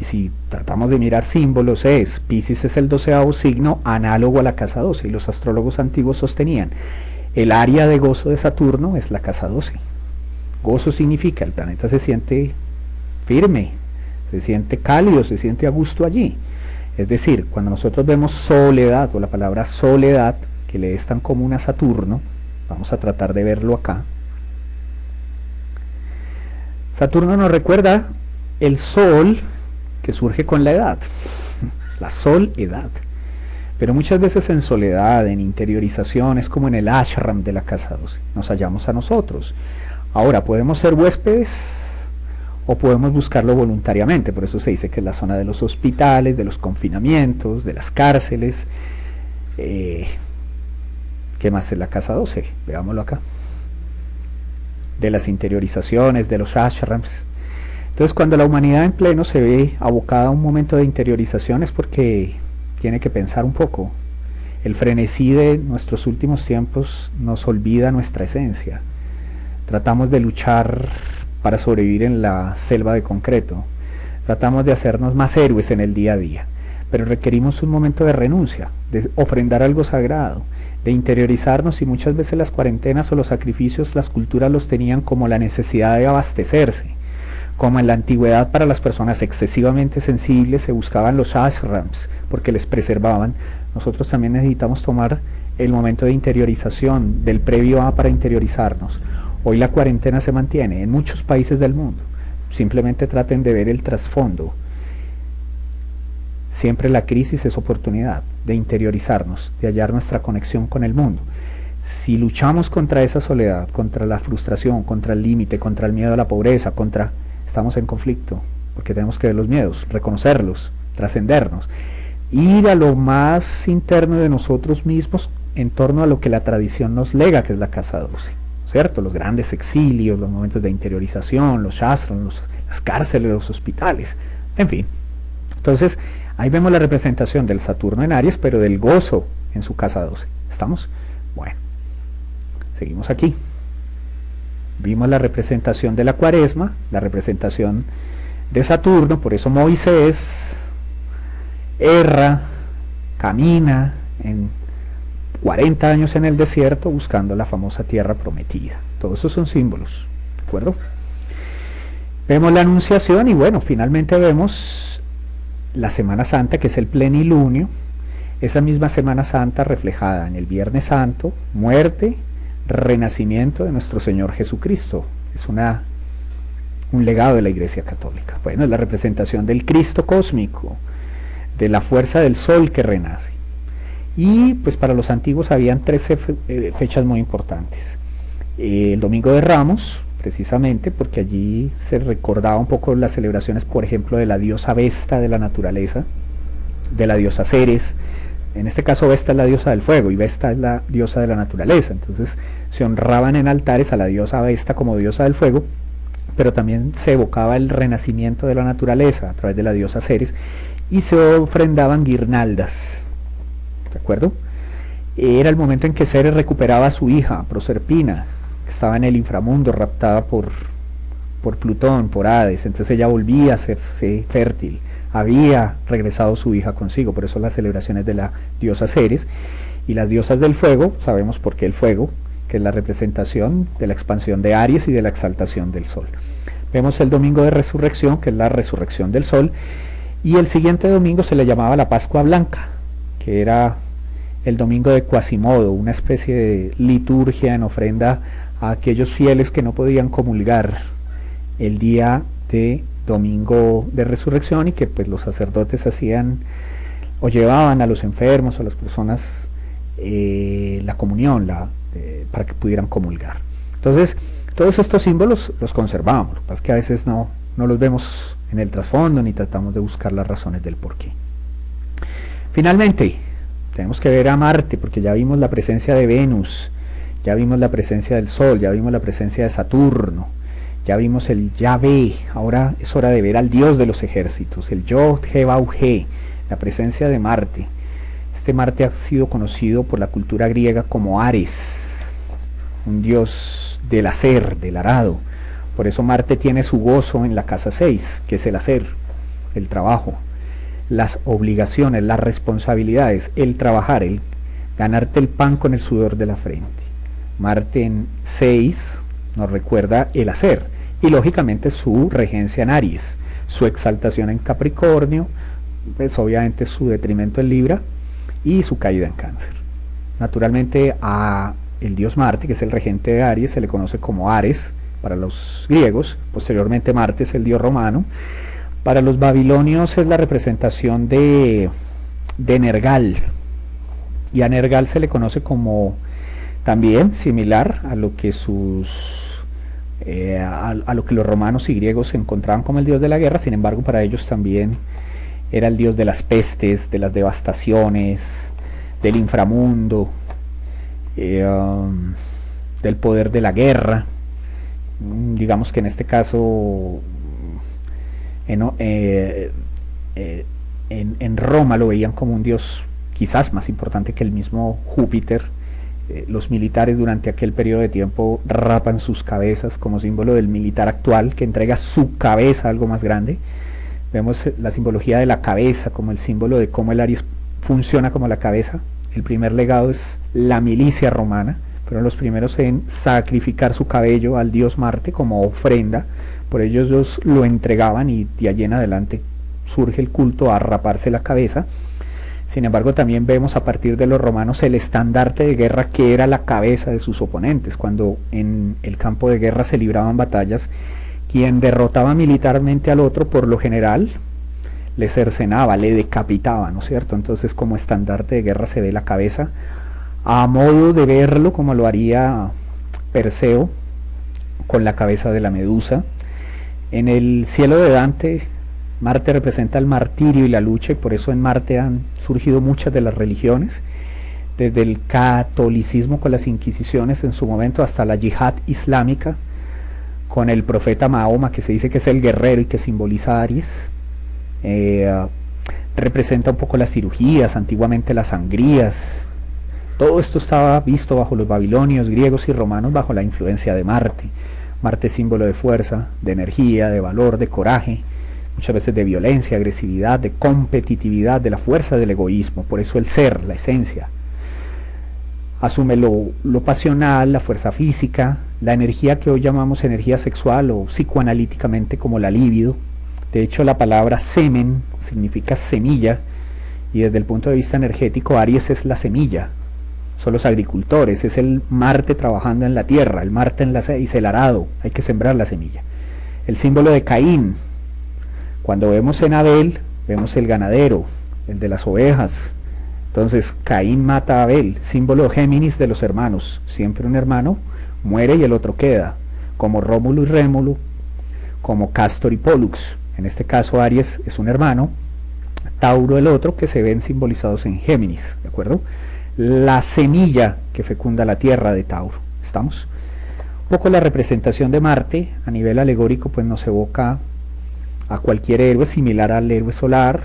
si tratamos de mirar símbolos Piscis es el 12º signo análogo a la casa 12 y los astrólogos antiguos sostenían el área de gozo de Saturno es la casa 12. Gozo significa el planeta se siente firme, se siente cálido, se siente a gusto allí. Es decir, cuando nosotros vemos soledad o la palabra soledad, que le es tan común a Saturno, vamos a tratar de verlo acá. Saturno nos recuerda el sol que surge con la edad, la soledad. Pero muchas veces en soledad, en interiorización, es como en el ashram de la casa 12, nos hallamos a nosotros. Ahora, podemos ser huéspedes o podemos buscarlo voluntariamente, por eso se dice que es la zona de los hospitales, de los confinamientos, de las cárceles. ¿Qué más es la casa 12? Veámoslo acá. De las interiorizaciones, de los ashrams. Entonces, cuando la humanidad en pleno se ve abocada a un momento de interiorización es porque tiene que pensar un poco. El frenesí de nuestros últimos tiempos nos olvida nuestra esencia. Tratamos de luchar para sobrevivir en la selva de concreto. Tratamos de hacernos más héroes en el día a día. Pero requerimos un momento de renuncia, de ofrendar algo sagrado, de interiorizarnos, y muchas veces las cuarentenas o los sacrificios las culturas los tenían como la necesidad de abastecerse. Como en la antigüedad para las personas excesivamente sensibles se buscaban los ashrams porque les preservaban, nosotros también necesitamos tomar el momento de interiorización, del previo a para interiorizarnos. Hoy la cuarentena se mantiene en muchos países del mundo, simplemente traten de ver el trasfondo. Siempre la crisis es oportunidad de interiorizarnos, de hallar nuestra conexión con el mundo. Si luchamos contra esa soledad, contra la frustración, contra el límite, contra el miedo a la pobreza, estamos en conflicto, porque tenemos que ver los miedos, reconocerlos, trascendernos, ir a lo más interno de nosotros mismos en torno a lo que la tradición nos lega, que es la casa 12. ¿cierto? Los grandes exilios, los momentos de interiorización, los ashrams, las cárceles, los hospitales, en fin. Entonces, ahí vemos la representación del Saturno en Aries, pero del gozo en su casa 12. ¿Estamos? Bueno, seguimos aquí. Vimos la representación de la Cuaresma, la representación de Saturno, por eso Moisés erra, camina en 40 años en el desierto buscando la famosa tierra prometida. Todos esos son símbolos, ¿de acuerdo? Vemos la Anunciación y bueno, finalmente vemos la Semana Santa, que es el plenilunio, esa misma Semana Santa reflejada en el Viernes Santo, muerte, renacimiento de nuestro Señor Jesucristo. Es un legado de la Iglesia Católica. Bueno, es la representación del Cristo cósmico, de la fuerza del sol que renace. Y pues para los antiguos habían 13 fechas muy importantes. El Domingo de Ramos, precisamente porque allí se recordaba un poco las celebraciones, por ejemplo, de la diosa Vesta de la naturaleza, de la diosa Ceres. En este caso Vesta es la diosa del fuego y Vesta es la diosa de la naturaleza. Entonces se honraban en altares a la diosa Vesta como diosa del fuego, pero también se evocaba el renacimiento de la naturaleza a través de la diosa Ceres y se ofrendaban guirnaldas. ¿De acuerdo? Era el momento en que Ceres recuperaba a su hija, Proserpina, que estaba en el inframundo, raptada por Plutón, por Hades. Entonces ella volvía a hacerse fértil. Había regresado su hija consigo, por eso las celebraciones de la diosa Ceres. Y las diosas del fuego, sabemos por qué el fuego, que es la representación de la expansión de Aries y de la exaltación del sol. Vemos el Domingo de Resurrección, que es la resurrección del sol, y el siguiente domingo se le llamaba la Pascua Blanca, que era el domingo de Quasimodo, una especie de liturgia en ofrenda a aquellos fieles que no podían comulgar el día de Domingo de Resurrección y que pues los sacerdotes hacían o llevaban a los enfermos, a las personas la comunión para que pudieran comulgar. Entonces, todos estos símbolos los conservamos, lo que pasa es que a veces no los vemos en el trasfondo ni tratamos de buscar las razones del porqué. Finalmente, tenemos que ver a Marte, porque ya vimos la presencia de Venus, ya vimos la presencia del Sol, ya vimos la presencia de Saturno, ya vimos el Yahvé. Ahora es hora de ver al Dios de los ejércitos, el Yod-He-Vau-He, la presencia de Marte. Este Marte ha sido conocido por la cultura griega como Ares, un dios del hacer, del arado. Por eso Marte tiene su gozo en la casa 6, que es el hacer, el trabajo, las obligaciones, las responsabilidades, el trabajar, el ganarte el pan con el sudor de la frente. Marte en 6 nos recuerda el hacer y lógicamente su regencia en Aries, su exaltación en Capricornio, pues obviamente su detrimento en Libra y su caída en Cáncer. Naturalmente a el dios Marte, que es el regente de Aries, se le conoce como Ares para los griegos, posteriormente Marte es el dios romano. Para los babilonios es la representación de Nergal, y a Nergal se le conoce como también similar a lo que a lo que los romanos y griegos encontraban como el dios de la guerra. Sin embargo, para ellos también era el dios de las pestes, de las devastaciones, del inframundo, del poder de la guerra. Digamos que en este caso en Roma lo veían como un dios quizás más importante que el mismo Júpiter. Los militares durante aquel periodo de tiempo rapan sus cabezas como símbolo del militar actual que entrega su cabeza a algo más grande. Vemos la simbología de la cabeza como el símbolo de cómo el Aries funciona como la cabeza. El primer legado es la milicia romana, fueron los primeros en sacrificar su cabello al dios Marte como ofrenda. Por ello ellos lo entregaban y de allí en adelante surge el culto a raparse la cabeza. Sin embargo, también vemos a partir de los romanos el estandarte de guerra, que era la cabeza de sus oponentes. Cuando en el campo de guerra se libraban batallas, quien derrotaba militarmente al otro, por lo general, le cercenaba, le decapitaba, ¿no es cierto? Entonces, como estandarte de guerra se ve la cabeza, a modo de verlo como lo haría Perseo con la cabeza de la Medusa. En el cielo de Dante, Marte representa el martirio y la lucha, y por eso en Marte han surgido muchas de las religiones. desde el catolicismo con las inquisiciones en su momento hasta la yihad islámica con el profeta Mahoma, que se dice que es el guerrero y que simboliza a Aries. Representa un poco las cirugías, antiguamente las sangrías. Todo esto estaba visto bajo los babilonios, griegos y romanos bajo la influencia de Marte. Marte es símbolo de fuerza, de energía, de valor, de coraje, muchas veces de violencia, agresividad, de competitividad, de la fuerza del egoísmo. Por eso el ser, la esencia, asume lo pasional, la fuerza física, la energía que hoy llamamos energía sexual o psicoanalíticamente como la libido. De hecho, la palabra semen significa semilla, y desde el punto de vista energético, Aries es la semilla, son los agricultores, es el Marte trabajando en la tierra, el Marte en el arado, hay que sembrar la semilla. El símbolo de Caín, cuando vemos en Abel, vemos el ganadero, el de las ovejas. Entonces Caín mata a Abel, símbolo Géminis de los hermanos, siempre un hermano muere y el otro queda, como Rómulo y Rémulo, como Castor y Pólux. En este caso Aries es un hermano, Tauro el otro, que se ven simbolizados en Géminis, ¿de acuerdo? La semilla que fecunda la tierra de Tauro, ¿estamos? Un poco la representación de Marte a nivel alegórico pues nos evoca a cualquier héroe, similar al héroe solar,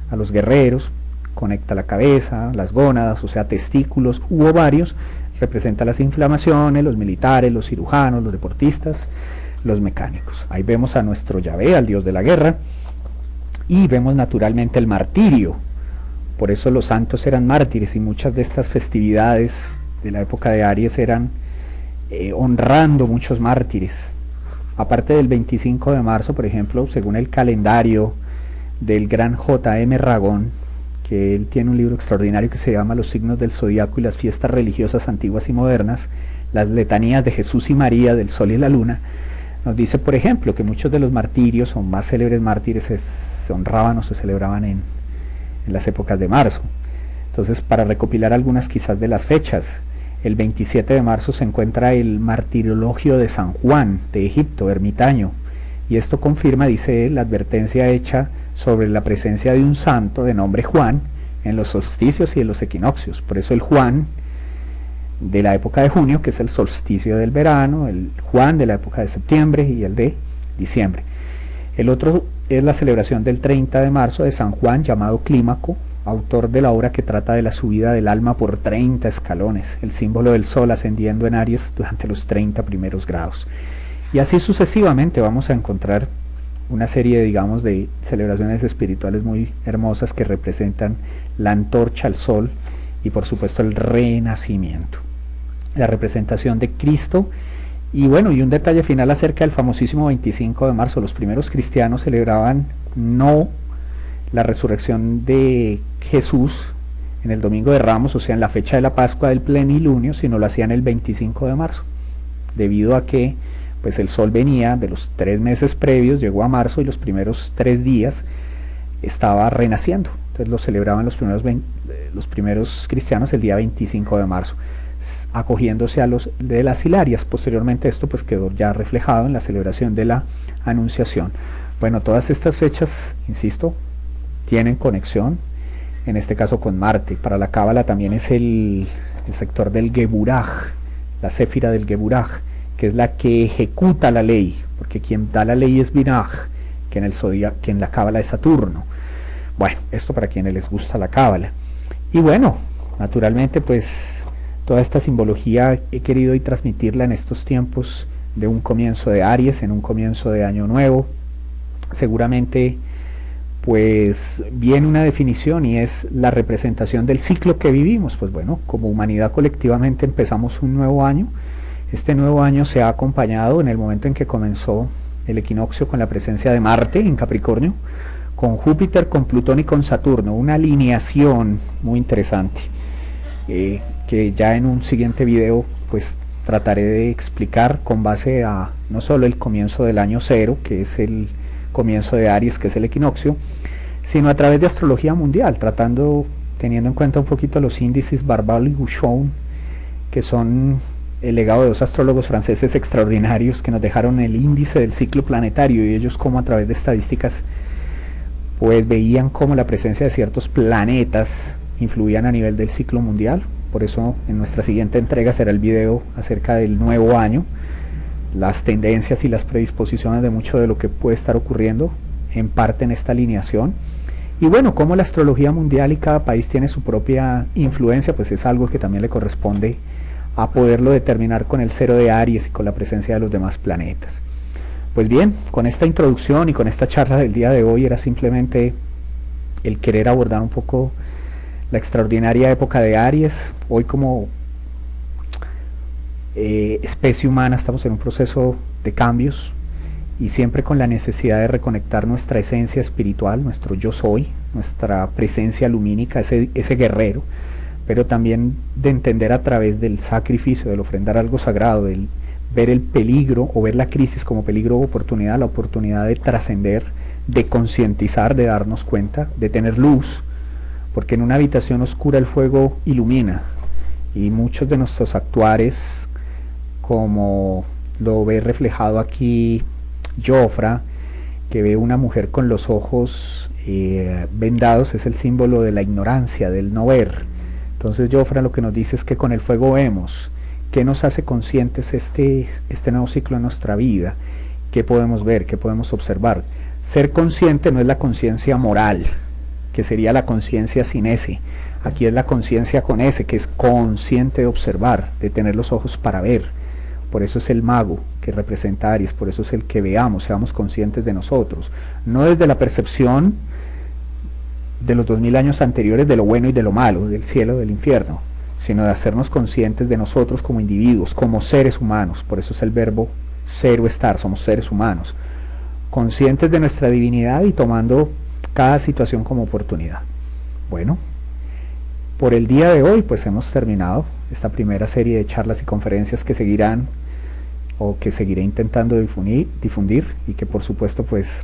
a los guerreros, conecta la cabeza, las gónadas, o sea testículos u ovarios, representa las inflamaciones, los militares, los cirujanos, los deportistas, los mecánicos. Ahí vemos a nuestro Yahvé, al dios de la guerra, y vemos naturalmente el martirio. Por eso los santos eran mártires y muchas de estas festividades de la época de Aries eran honrando muchos mártires. Aparte del 25 de marzo, por ejemplo, según el calendario del gran J.M. Ragón, que él tiene un libro extraordinario que se llama Los signos del zodiaco y las fiestas religiosas antiguas y modernas, las letanías de Jesús y María, del sol y la luna, nos dice, por ejemplo, que muchos de los martirios o más célebres mártires se honraban o se celebraban en las épocas de marzo. Entonces, para recopilar algunas quizás de las fechas, el 27 de marzo se encuentra el martirologio de San Juan de Egipto, ermitaño, y esto confirma, dice él, la advertencia hecha sobre la presencia de un santo de nombre Juan en los solsticios y en los equinoccios. Por eso el Juan de la época de junio, que es el solsticio del verano, el Juan de la época de septiembre y el de diciembre. El otro es la celebración del 30 de marzo de San Juan, llamado Clímaco, autor de la obra que trata de la subida del alma por 30 escalones, el símbolo del sol ascendiendo en Aries durante los 30 primeros grados. Y así sucesivamente vamos a encontrar una serie, digamos, de celebraciones espirituales muy hermosas que representan la antorcha al sol y por supuesto el renacimiento, la representación de Cristo. Y bueno, y un detalle final acerca del famosísimo 25 de marzo. Los primeros cristianos celebraban no la resurrección de Jesús en el Domingo de Ramos, o sea, en la fecha de la Pascua del plenilunio, sino lo hacían el 25 de marzo, debido a que pues el sol venía de los 3 meses previos, llegó a marzo y los primeros 3 días estaba renaciendo. Entonces lo celebraban los primeros cristianos el día 25 de marzo, acogiéndose a los de las Hilarias. Posteriormente esto pues quedó ya reflejado en la celebración de la Anunciación. Bueno, todas estas fechas, insisto, tienen conexión, en este caso con Marte. Para la Cábala también es el sector del Geburah, la céfira del Geburah, que es la que ejecuta la ley, porque quien da la ley es Binah, que en la Cábala es Saturno. Bueno, esto para quienes les gusta la Cábala. Y bueno, naturalmente pues toda esta simbología he querido y transmitirla en estos tiempos de un comienzo de Aries, en un comienzo de año nuevo. Seguramente pues viene una definición y es la representación del ciclo que vivimos. Pues bueno, como humanidad colectivamente empezamos un nuevo año. Este nuevo año se ha acompañado en el momento en que comenzó el equinoccio con la presencia de Marte en Capricornio, con Júpiter, con Plutón y con Saturno, una alineación muy interesante, que ya en un siguiente video pues trataré de explicar con base a no solo el comienzo del año cero, que es el comienzo de Aries, que es el equinoccio, sino a través de astrología mundial, teniendo en cuenta un poquito los índices Barbal y Gouchon, que son el legado de dos astrólogos franceses extraordinarios que nos dejaron el índice del ciclo planetario, y ellos como a través de estadísticas pues veían cómo la presencia de ciertos planetas influían a nivel del ciclo mundial. por eso en nuestra siguiente entrega será el video acerca del nuevo año, las tendencias y las predisposiciones de mucho de lo que puede estar ocurriendo en parte en esta alineación. Y bueno, como la astrología mundial y cada país tiene su propia influencia, pues es algo que también le corresponde a poderlo determinar con el cero de Aries y con la presencia de los demás planetas. Pues bien, con esta introducción y con esta charla del día de hoy era simplemente el querer abordar un poco la extraordinaria época de Aries. Hoy como especie humana estamos en un proceso de cambios y siempre con la necesidad de reconectar nuestra esencia espiritual, nuestro yo soy, nuestra presencia lumínica, ese guerrero, pero también de entender a través del sacrificio, del ofrendar algo sagrado, del ver el peligro o ver la crisis como peligro o oportunidad, la oportunidad de trascender, de concientizar, de darnos cuenta, de tener luz, porque en una habitación oscura el fuego ilumina y muchos de nuestros actuares, como lo ve reflejado aquí Jofra, que ve una mujer con los ojos vendados, es el símbolo de la ignorancia, del no ver. Entonces Jofra lo que nos dice es que con el fuego vemos. ¿Qué nos hace conscientes este nuevo ciclo en nuestra vida? ¿Qué podemos ver? ¿Qué podemos observar? Ser consciente no es la conciencia moral, que sería la conciencia sin ese. Aquí es la conciencia con ese, que es consciente de observar, de tener los ojos para ver. Por eso es el mago que representa a Aries, por eso es el que veamos, seamos conscientes de nosotros. No desde la percepción de los 2000 años anteriores de lo bueno y de lo malo, del cielo y del infierno, sino de hacernos conscientes de nosotros como individuos, como seres humanos. Por eso es el verbo ser o estar, somos seres humanos, conscientes de nuestra divinidad y tomando cada situación como oportunidad. Bueno, por el día de hoy pues hemos terminado esta primera serie de charlas y conferencias que seguirán o que seguiré intentando difundir y que por supuesto pues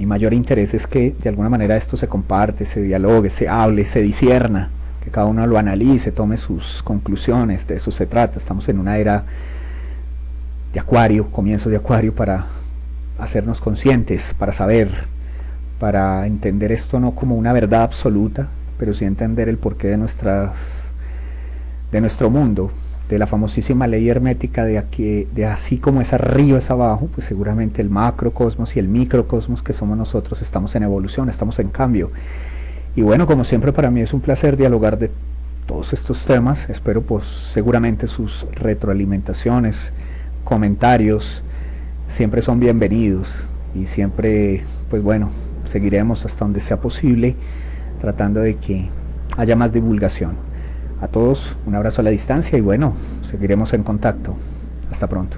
mi mayor interés es que de alguna manera esto se comparte, se dialogue, se hable, se discierna, que cada uno lo analice, tome sus conclusiones, de eso se trata. Estamos en una era de Acuario, comienzo de Acuario, para hacernos conscientes, para saber, para entender esto no como una verdad absoluta, pero sí entender el porqué de nuestro mundo, de la famosísima ley hermética de así como es arriba es abajo, pues seguramente el macrocosmos y el microcosmos que somos nosotros estamos en evolución, estamos en cambio. Y bueno, como siempre para mí es un placer dialogar de todos estos temas. Espero pues seguramente sus retroalimentaciones, comentarios siempre son bienvenidos y siempre pues bueno, seguiremos hasta donde sea posible tratando de que haya más divulgación. A todos un abrazo a la distancia y bueno, seguiremos en contacto. Hasta pronto.